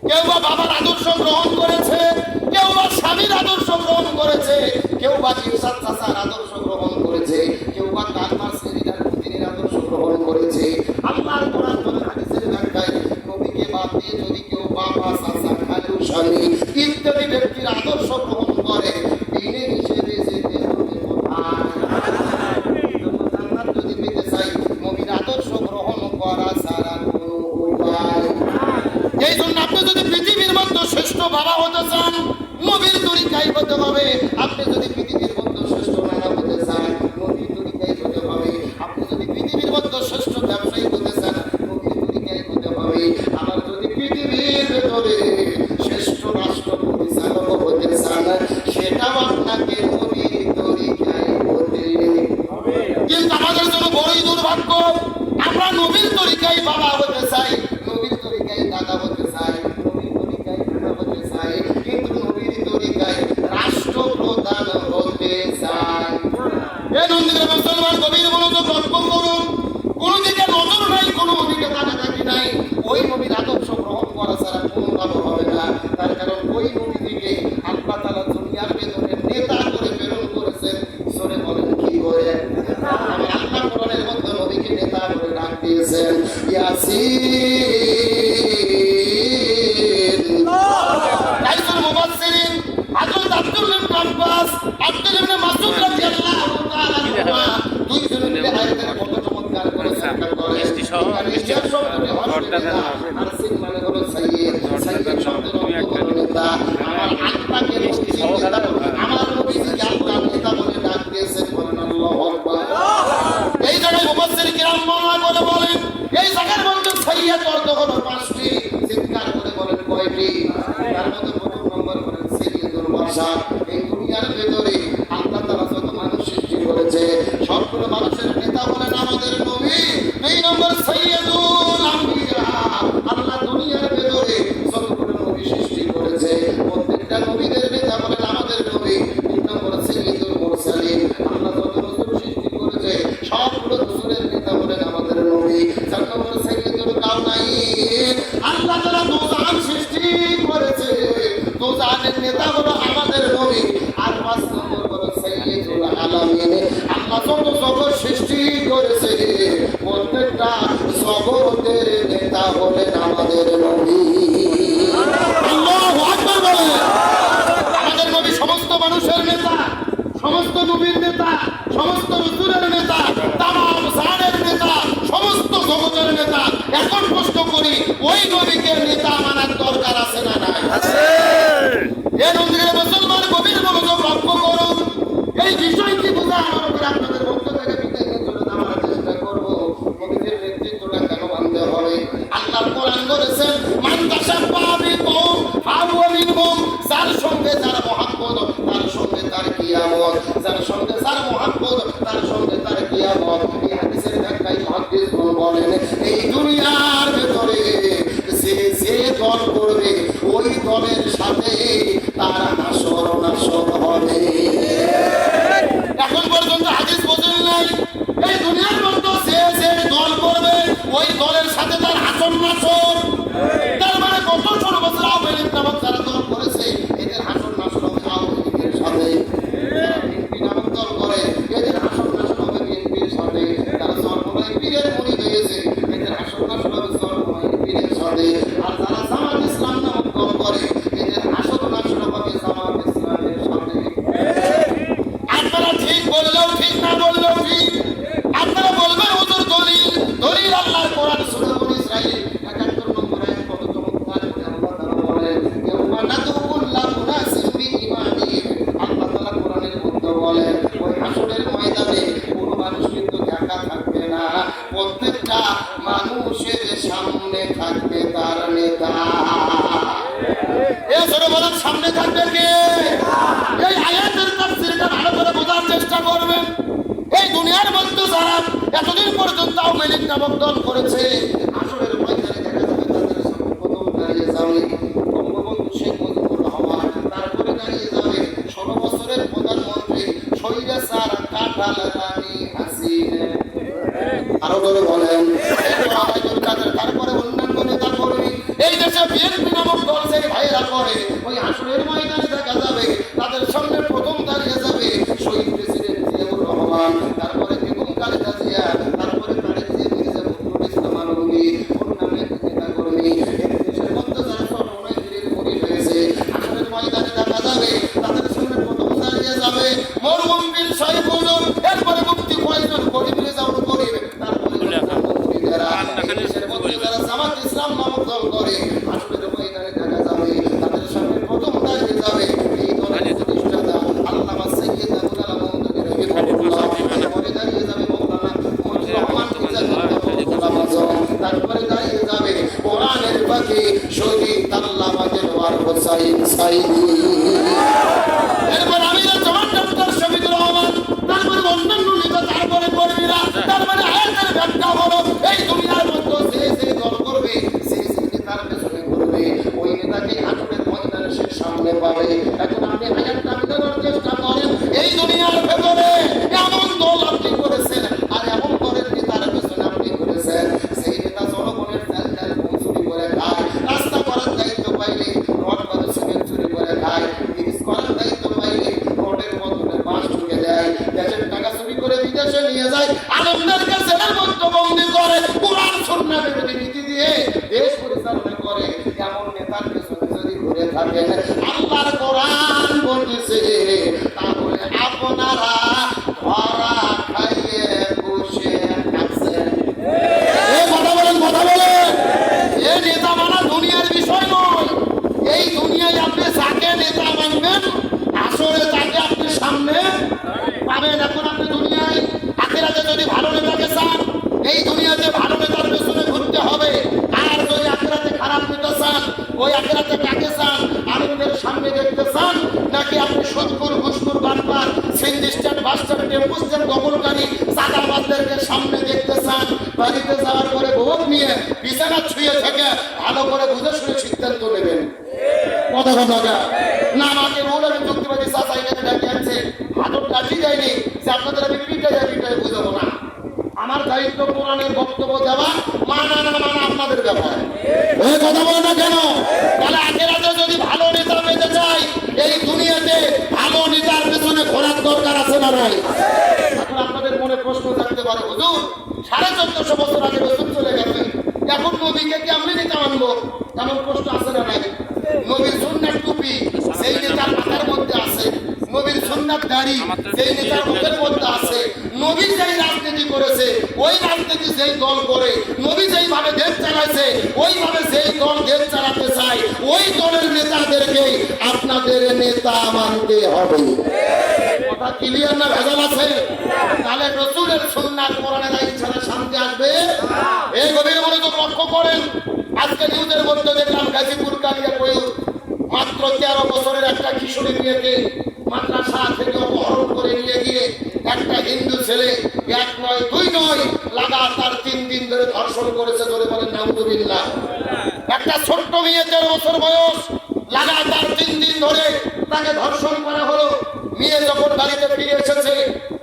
কেউ বা বাবার আদর্শ গ্রহণ করেছে, কেউ বা স্বামীর আদর্শ গ্রহণ করেছে, কেউ বা ইরশাদ চাচার আদর্শ গ্রহণ করেছে, কেউ বা কালমার শ্রেণীর পুতিনের আদর্শ গ্রহণ করেছে। আল্লাহর কোরআন বলেন, হাদিসের ব্যাখ্যায় নবীকে বাদ দিয়ে যদি কেউ বাবা চাচা খালু স্বামী ইত্যাদি ব্যক্তির আদর্শ গ্রহণ করে, দিনে হিসেবে যেতে হবে কোথায়? জান্নাত যদি পেতে চাই নবীর আদর্শ গ্রহণ করা ছাড়া কোনো উপায়। এই জন্য আপনি যদি পৃথিবীর মধ্যে শ্রেষ্ঠ বাবা হতে চান, নবীর তরিকায় হতে হবে। আপনি যদি পৃথিবীর মধ্যে শ্রেষ্ঠ নানা হতে চান, নবীর তরিকায় হতে হবে। আপনি যদি পৃথিবীর মধ্যে শ্রেষ্ঠ ব্যবসায়ী হতে চান, নবীর তরিকায় হতে হবে। আবার যদি পৃথিবীর ভেতরে শ্রেষ্ঠ রাষ্ট্র পরিচালক হতে চান, সেটাও আপনাকে নবীর তরিকায় হতে হবে। কিন্তু আমাদের জন্য বড়ই দুর্ভাগ্য, আমরা নবীর তরিকায় বাবা হতে চাই, নবীর তরিকায় দাদা হতে চাই, নবীর তরিকায় নানা হতে চাই, কিন্তু নবীর তরিকায় রাষ্ট্রপ্রধান হতে চাই। এ নন্দীগ্রাম মুসলমান গভীর মনোযোগ লক্ষ্য করুন, কোনো দিকে নজর নাই, কোনো দিকে তাকাতাকি নাই। ওই নবীর আদর্শ গ্রহণ করা ছাড়া কোনো লাভ হবে না। তার কারণ ওই নবী থেকে আল্লাহ তাআলা দুনিয়ার ভেতরে নেতা করে প্রেরণ করেছেন। সরে বলেন কি করে? আমি আল্লাহ কোরআনের মধ্যে নবীকে নেতা করে ডাক দিয়েছেন, ইয়াসিন। রাইসুল মুফাসসিরিন হযরত আব্দুল্লাহ ইবনে আব্বাস, আব্দুল্লাহ ইবনে মাসউদ রাদিয়াল্লাহু তাআলা আনহুমা দুইজন মিলে আয়াতের কত চমৎকার করে ব্যাখ্যা করেন। ইশার শব্দটি হরফে নেতা, আর সিন মানে হলো সাইয়্যিদ। সাইয়্যিদ শব্দের অর্থ হলো নেতা। আমার আল্লাহকে নবীজি নেতা, আমার নবীজি আল্লাহ নেতা বলে ডাক দিয়েছেন। বলেন আল্লাহু আকবার। এই জায়গায় মুফাসসির কিরাম বর্ণনা করে বলেন, এই জায়গার মধ্যে সাইয়্যিদ অর্থ হলো 5টি। চিৎকার করে বলেন কয়টি? তার মধ্যে প্রথম নম্বর বলেন সাইয়্যিদুল বাশার। এই দুনিয়ার ভেতরে আল্লাহ তাআলা যত মানুষ সৃষ্টি করেছে, সবগুলো মানুষের নেতা বলেন আমাদের নবী। 2 নম্বর সাইয়্যিদুল আম্বিয়া। আল্লাহ দুনিয়ার ভেতরে যতগুলো নবী সৃষ্টি করেছে, প্রত্যেকটা নবীদের নেতা বলেন আমাদের নবী। 3 নম্বর সাইয়্যিদুল মুরসালিন। আল্লাহ যত রাসূল সৃষ্টি করেছে, সবগুলো রাসূলের নেতা বলেন আমাদের নবী। 4 নম্বর সাইয়্যিদুল কাউনাইন। আল্লাহ তাআলা দোজাহান সৃষ্টি করেছে, দোজাহানের নেতা হলো আমাদের নবী। আর 5 নম্বর হলো সাইয়্যিদুল আলামিন। আল্লাহ যত জগৎ সৃষ্টি করেছে, প্রত্যেকটা জগতের নেতা হলেন আমাদের নবী। আল্লাহু আকবার বলেন। আমাদের নবী সমস্ত মানুষের নেতা, সমস্ত নবীর নেতা, সমস্ত রাসূলের নেতা, তামাম জাহানের নেতা, সমস্ত জগতের নেতা। এখন প্রশ্ন করি, ওই নবীকে নেতা মানার দরকার আছে না নাই? আছে। এ নন্দীগ্রাম মুসলমান গভীর মনোযোগ লক্ষ্য করুন, এই বিষয়টি বোঝার এই দুনিয়ার ভেতরে যে দল করবে ওই দলের সাথে তার হাসর নাসর হবে। এখন পর্যন্ত হাদিস বোঝেন নাই, এই দুনিয়ার মধ্যে যে দল করবে ওই দলের সাথে তার হাসর নাসর। তার মানে কত ছোট বছর আওয়ামী লীগ নামক যারা দল করেছে এদের হাসর নাসর হবে আওয়ামী লীগের সাথে। বিএনপি নামক দল করে এদের হাসর নাসর হবে বিএনপির সাথে। যারা সর্বময় পীরের মুড়ি হয়েছে এদের হাসর নাসর হবে সর্বময় পীরের সাথে। আর যারা জামাত ইসলাম নামক দল করে এদের হাসর নাসর হবে জামাত ইসলামের সাথে। আপনারা ঠিক বললেও ঠিক, না বললেও ঠিক। আপনারা বলবেন হুজুর দলিল দলিল আল্লাহর কোরআন সূরা বনী ইসরাঈল ৭১ নম্বর আয়াত কত চমৎকার করে আল্লাহ তাআলা বলেন, ইয়াউমা নাদউকুল্লা উনাসিন বিইমানিহিম। আল্লাহ তাআলা কোরআনের মধ্যে বলেন ওই হাসরের ময়দানে কোনো মানুষ কিন্তু একা থাকবে না, প্রত্যেকটা মানুষের সামনে থাকবে তার নেতা। এছাড়া বলেন সামনে থাকবে কে? এই আয়াতের তাফসীরটা ভালো করে বোঝার চেষ্টা করবেন। এই দুনিয়ার মধ্যে যারা এতদিন পর্যন্ত আওয়ামী লীগ নামক দল করেছে আসরের ময়দানে দেখা যাবে তাদের সামনে প্রথম দাঁড়িয়ে যাবে বঙ্গবন্ধু শেখ মুজিবুর রহমান, তারপরে দাঁড়িয়ে যাবে ১৬ বছরের প্রধানমন্ত্রী স্বৈরাচার কাঁঠাল রানী হাসিনা। আরো করে বলেন তারপরে অন্যান্য নেতা কর্মী। এই দেশে বিএনপি নামক দল যে ভাইয়েরা করে ওই আসরের ময়দানে দেখা যাবে তাদের সামনে প্রথম দাঁড়িয়ে যাবে শহীদ প্রেসিডেন্ট জিয়াউর রহমান, তারপরে বেগম খালেদা জিয়া, তারপরে তারেক মির্জা ফখরুল ইসলাম আলমগীর, অন্যান্য নেতা কর্মী। দেশের মধ্যে যারা সর্বময় পীরের মুরিদ হয়েছে আসরের ময়দানে দেখা যাবে তাদের সামনে প্রথম দাঁড়িয়ে যাবে মরহুম পীর সাহেব হুজুর, এরপরে মুফতি ফয়জুল করিম রেজাউল করিম, তারপরে প্রধানমন্ত্রী যারা দেশের মধ্যে যারা জামাত ইসলাম নামক দল করে আসরের ময়দানে দেখা যাবে তাদের সামনে প্রথম দাঁড়িয়ে যাবে এই দলের প্রতিষ্ঠাতা আল্লামা সৈয়দ আবুল আলম মওদুদী রাহিমাহুল্লাহ, তারপরে দাঁড়িয়ে যাবে মাওলানা মুজিবুর রহমান তারপরে দাঁড়িয়ে যাবে কোরআনের পাখি শহীদ আল্লামা দেওয়ার হোসাইন সাইদি, এরপর আমিরা জামান ডক্টর শফিকুর রহমান, তারপরে অন্যান্য নেতা, তারপরে কর্মীরা। তারপরে আয়াতের ব্যাখ্যা হলো এই দুনিয়ার মধ্যে যে দল করবে যে নেতার পেছনে করবে ওই নেতাকে আসরের ময়দানে সে সামনে পাবে। এখন আপনি আয়াতটা মিলানোর চেষ্টা করেন, এই দুনিয়ার ভেতরে এমন দল আপনি করেছেন আর এমন দলের নেতার পেছনে আপনি করেছেন সেই নেতা জনগণের তেল চুরি করে খায়, রাস্তা করার দায়িত্ব পাইলে রড বালু সিমেন্ট চুরি করে খায়, ব্রিজ করার দায়িত্ব পাইলে রোডের বদলে বাঁশ ঢুকে দেয়, দেশের টাকা চুরি করে বিদেশে নিয়ে যায়, আলেমদেরকে জেলের মধ্যে বন্দী করে, কোরআন সুন্নাহ বিরোধী নীতি দিয়ে দেশ পরিচালনা করে। এমন নেতার পেছনে যদি ঘুরে থাকেন আল্লাহর কোরআন বলতেছে তাহলে আপনারা ধরা খাইয়ে বসে আছেন। এই কথা বলেন, কথা বলেন। এই নেতা মানা দুনিয়ার বিষয় নয়। এই দুনিয়ায় আপনি যাকে নেতা মানবেন আসলে তাকে আপনি সামনে পাবেন। এখন আপনি দুনিয়ায় আখিরাতে যদি ভালো নেতাকে চান এই দুনিয়াতে ভালো নেতার পেছনে ঘুরতে হবে, আর যদি আখিরাতে খারাপ নেতা চান ওই আখিরাতে কাকে চান? আলেমদের সামনে দেখতে চান নাকি আপনি সৎকুর ঘুষখোর বাটপার সিন্ডিস্টেট বাস্টার টেম্পু স্ট্যান্ড দখলকারী চাঁদাবাজদেরকে সামনে দেখতে চান? বাড়িতে যাওয়ার পরে ভোট নিয়ে বিছানা ছুঁয়ে থেকে ভালো করে বুঝে শুনে সিদ্ধান্ত নেবেন। কথা কথা না আমাকে মৌলবী যুক্তিবাদী চাচা এখানে ডাকি আছে হাতর লাঠি দেয়নি যে আপনাদের আমি পিটাই বুঝাবো না। আমার দায়িত্ব কোরআনের বক্তব্য দেওয়া, মানা না মানা আপনাদের ব্যাপার। ওই কথা বলে না কেন? তাহলে আখেরাতে যদি ভালো নেতা পেতে চাই এই দুনিয়াতে ভালো নেতার পেছনে ঘোরার দরকার আছে না নাই? এখন আপনাদের মনে প্রশ্ন থাকতে পারে হুজুর 1450 বছর আগে রসুল চলে গেছে, এখন নবীকে কি আমি নেতা মানবো? এমন প্রশ্ন আছে না নাই? নবীর সুন্নাত টুপি সেই নেতার মাথার মধ্যে আছে, নবীর সুন্নাত দাড়ি সেই নেতার মুখের মধ্যে আছে, নবী যেই রাজনীতি করেছে ওই রাজনীতি যেই দল করে, নবী যেইভাবে দেশ চালাইছে ওইভাবে যেই দল দেশ চালাতে চায় ওই দলের নেতাদেরকে আপনাদের নেতা মানতে হবে। কথা ক্লিয়ার না ভেজাল আছে? তাহলে রসুলের সুন্নাত কোরআনের আইন ছাড়া শান্তি আসবে? এই গভীর মনোযোগ লক্ষ্য করেন। আজকে নিউজের মধ্যে দেখলাম গাজীপুর কালিয়া মাত্র 13 বছরের একটা কিশোরী মেয়েকে মাদ্রাসা থেকে অপহরণ করে নিয়ে গিয়ে একটা হিন্দু ছেলে 1 নয় 2 নয় লাগাতার 3 দিন ধরে ধরে ধর্ষণ করেছে, ধরে বলেন নাউজুবিল্লাহ। একটা ছোট্ট মেয়ে 13 বছর বয়স, লাগাতার 3 দিন ধরে তাকে ধর্ষণ করা হলো। মেয়ে যখন বাড়িতে ফিরে এসেছে,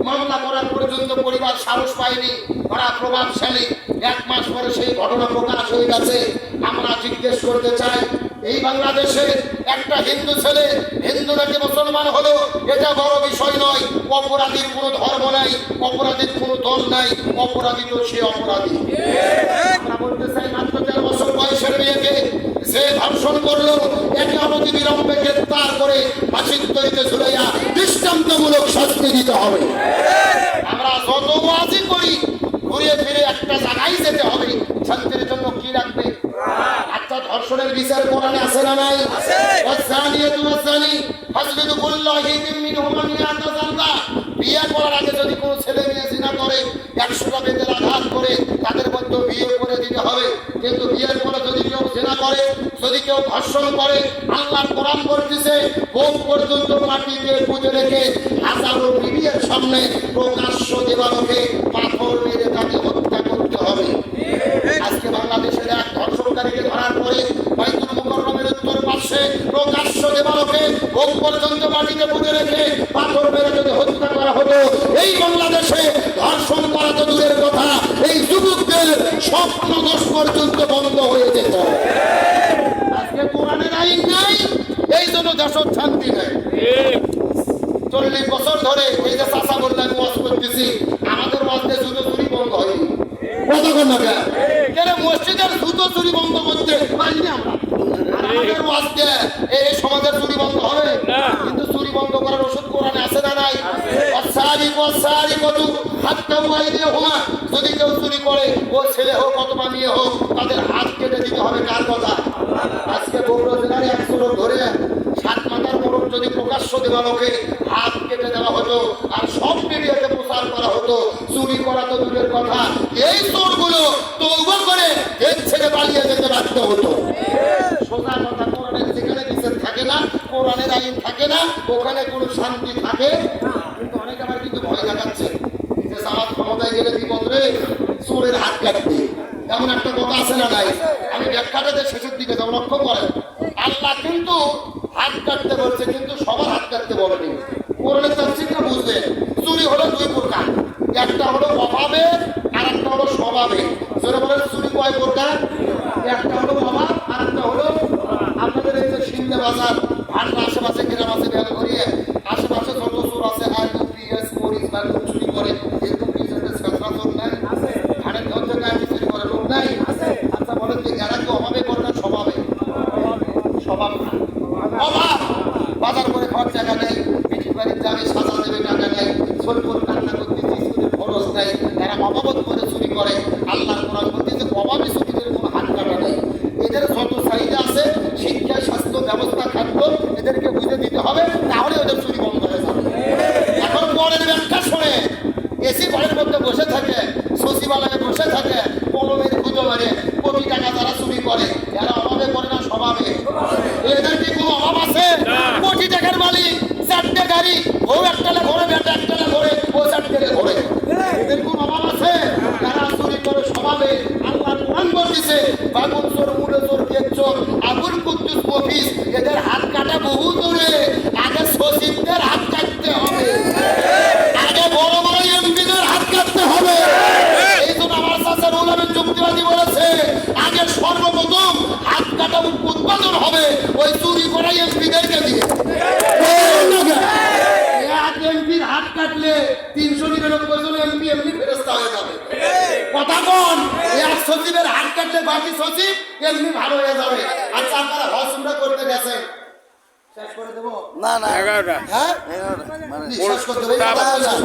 মামলা করার পর্যন্ত পরিবার সাহস পায়নি। ওরা প্রভাবশালী, 1 মাস পরে সেই ঘটনা প্রকাশ হয়ে গেছে। আমরা জিজ্ঞেস করতে চাই, এই বাংলাদেশে একটা হিন্দু ছেলে হিন্দু নাকি মুসলমান হলো, এটা বড় বিষয় নয়। অপরাধীর কোনো ধর্ম নাই, অপরাধীর কোনো দল নাই, অপরাধী তো সে অপরাধী। আমরা বলতে চাই, মাত্র 13 বছর বয়সের মেয়েকে যে ধর্ষণ করলো, একে অনতি বিলম্বে গ্রেপ্তার করে ফাঁসির দড়িতে ঝুলাইয়া দৃষ্টান্তমূলক শাস্তি দিতে হবে। আমরা যত ওয়াজি করি, ঘুরে ফিরে একটা জায়গায় যেতে হবে, শান্তির জন্য কি রাখবে? আচ্ছা, ধর্ষণের বিচার কোরআনে আছে না নাই? ওয়াজানিয়াতু ওয়াজানি ফাজলিদু কুল্লা হিদিন মিনহুমা মিআতা জালদা। বিয়ে করার আগে যদি কোনো ছেলে মেয়ে জিনা করে, 100টা বেতের আঘাত করে তাদের মধ্যে বিয়ে করে দিতে হবে। কিন্তু বিয়ের পরে যদি কেউ জিনা করে, যদি কেউ ধর্ষণ করে, আল্লাহর কোরআন বলতেছে বুক পর্যন্ত মাটিতে পুঁতে রেখে হাজারো বিবির সামনে প্রকাশ্য দেবালোকে পাথর মেরে তাকে হত্যা করতে হবে। আজকে বাংলাদেশের এক ধর্ষণকারীকে ধরার পরে বাইতুল মুকাররমের উত্তর পাশে প্রকাশ্য দেবালোকে বুক পর্যন্ত মাটিতে পুঁতে রেখে পাথর মেরে যদি হত্যা করা হতো, এই বাংলাদেশে ধর্ষণ করা তো দূরের কথা, এই যুবকদের স্বপ্ন দোষ পর্যন্ত বন্ধ হয়ে যেত। আজকে কোরআনের আইন নাই, এই জন্য দেশের শান্তি নেই। 40 বছর ধরে এই যে চাষা বললাম ওয়াজ করতেছি, আমাদের ওয়াজে জুতো চুরি বন্ধ হয়নি। কতক্ষণ না কেন মসজিদের জুতো চুরি বন্ধ করতে পারিনি আমরা? আমাদের ওয়াজে এই সমাজের চুরি বন্ধ হবে, কিন্তু চুরি বন্ধ করার ওষুধ কোরআনে আছে না নাই? যদি কেউ চুরি করে, ও ছেলে হোক অথবা মেয়ে হোক, তাদের হাত কেটে দিতে হবে। কার কথা? আজকে বগুড়া জেলার 100 লোক ধরে 7 মাথার মোড়ক যদি প্রকাশ্য দেবালোকে হাত কেটে দেওয়া হতো আর সব মিডিয়াতে প্রচার করা হতো, চুরি করা তো দূরের কথা, এই চোরগুলো তওবা করে দেশ ছেড়ে পালিয়ে যেতে বাধ্য হতো। সোজা কথা, কোরআনের যেখানে বিচার থাকে না, কোরআনের আইন থাকে না, ওখানে কোনো শান্তি থাকে। কিন্তু অনেকে আবার কিন্তু ভয় দেখাচ্ছে যে জামাত ক্ষমতায় গেলে বিপদ রে, চোরের হাত কাটবে, এমন একটা কথা আছে না নাই? আমি ব্যাখ্যাটাতে শেষের দিকে যাব, লক্ষ্য করেন। আল্লাহ কিন্তু হাত কাটতে বলছে, কিন্তু সবার হাত কাটতে বলেনি। কোরআনের তাফসীরটা বুঝলেন? চুরি হলো 2 প্রকার, একটা হলো অভাবে আর একটা হলো স্বভাবে। জোরে বলেন, চুরি কয় প্রকার? একটা হলো অভাব আর একটা হলো আপনাদের এই যে সিন্ধে বাজার, ভান্ডার আশেপাশে গ্রাম আছে, ভ্যান করিয়ে আশেপাশে যত চোর আছে, আলু পিঁয়াজ মরিচ বা চুরি করে, এরকম কিছু একটা ছেঁচড়া চোর নাই? ধানের ধর থেকে আমি চুরি করে লোক নাই? আচ্ছা বলেন যে এরা কি অভাবে করে না স্বভাবে? স্বভাব না, অভাব। বাজার করে খাওয়ার জায়গা নেই, পিঠির বাড়ির যাবে সাজা দেবে টাকা নেই, ছোট করে কান্না করতে স্কুলের খরচ নেই, এরা অভাবত করে চুরি করে। আল্লাহর কোরআন বলতে যে অভাবে চুরিদের কোনো হাত কাটা নেই। এদের যত চাহিদা আছে, শিক্ষা স্বাস্থ্য ব্যবস্থা খাদ্য, এদেরকে বুঝে দিতে হবে, তাহলে ওদের চুরি বন্ধ হয়ে যাবে। এখন পরের ব্যাখ্যা শুনে এসি ঘরের মধ্যে বসে থাকে, সচিবালয়ে বসে থাকে, কলমের খুঁজো মারে, কোটি টাকা যারা চুরি করে, এরা অভাবে করে না স্বভাবে? এদের কি কোনো অভাব আছে? কোটি টাকার মালিক, 4টে গাড়ি, ও একটালে ঘোরে, বেটা একটালে ঘোরে, ও 4টে ঘোরে, এদের কোনো অভাব আছে? যারা চুরি করে স্বভাবে, আল্লাহ কোরআন বলতেছে বাগুন চোর, মুড়ে চোর, কেক চোর, আবুল কুদ্দুস মফিজ, এদের হাত কাটা বহু দূরে। আগে সচিবদের হাত কাটতে হবে, আগে বড় বড় এমপিদের হাত কাটতে হবে। এই জন্য আমার চাচা রুলামের যুক্তিবাদী বলেছে, আগে সর্বপ্রথম হাত কাটা উৎপাদন হবে ওই চুরি করা এমপিদেরকে দিয়ে। এক এমপির হাত কাটলে 399 জন এমপি এমনি ফেরস্তা হয়ে যাবে। কথা কোন? এক সচিবের হাত কাটলে বাকি সচিব এমনি ভালো হয়ে যাবে। আচ্ছা, আপনারা হজুমরা করতে গেছেন, শেষ করে দেবো? না না হ্যাঁ, 11টা মানে শেষ করতে দেবো?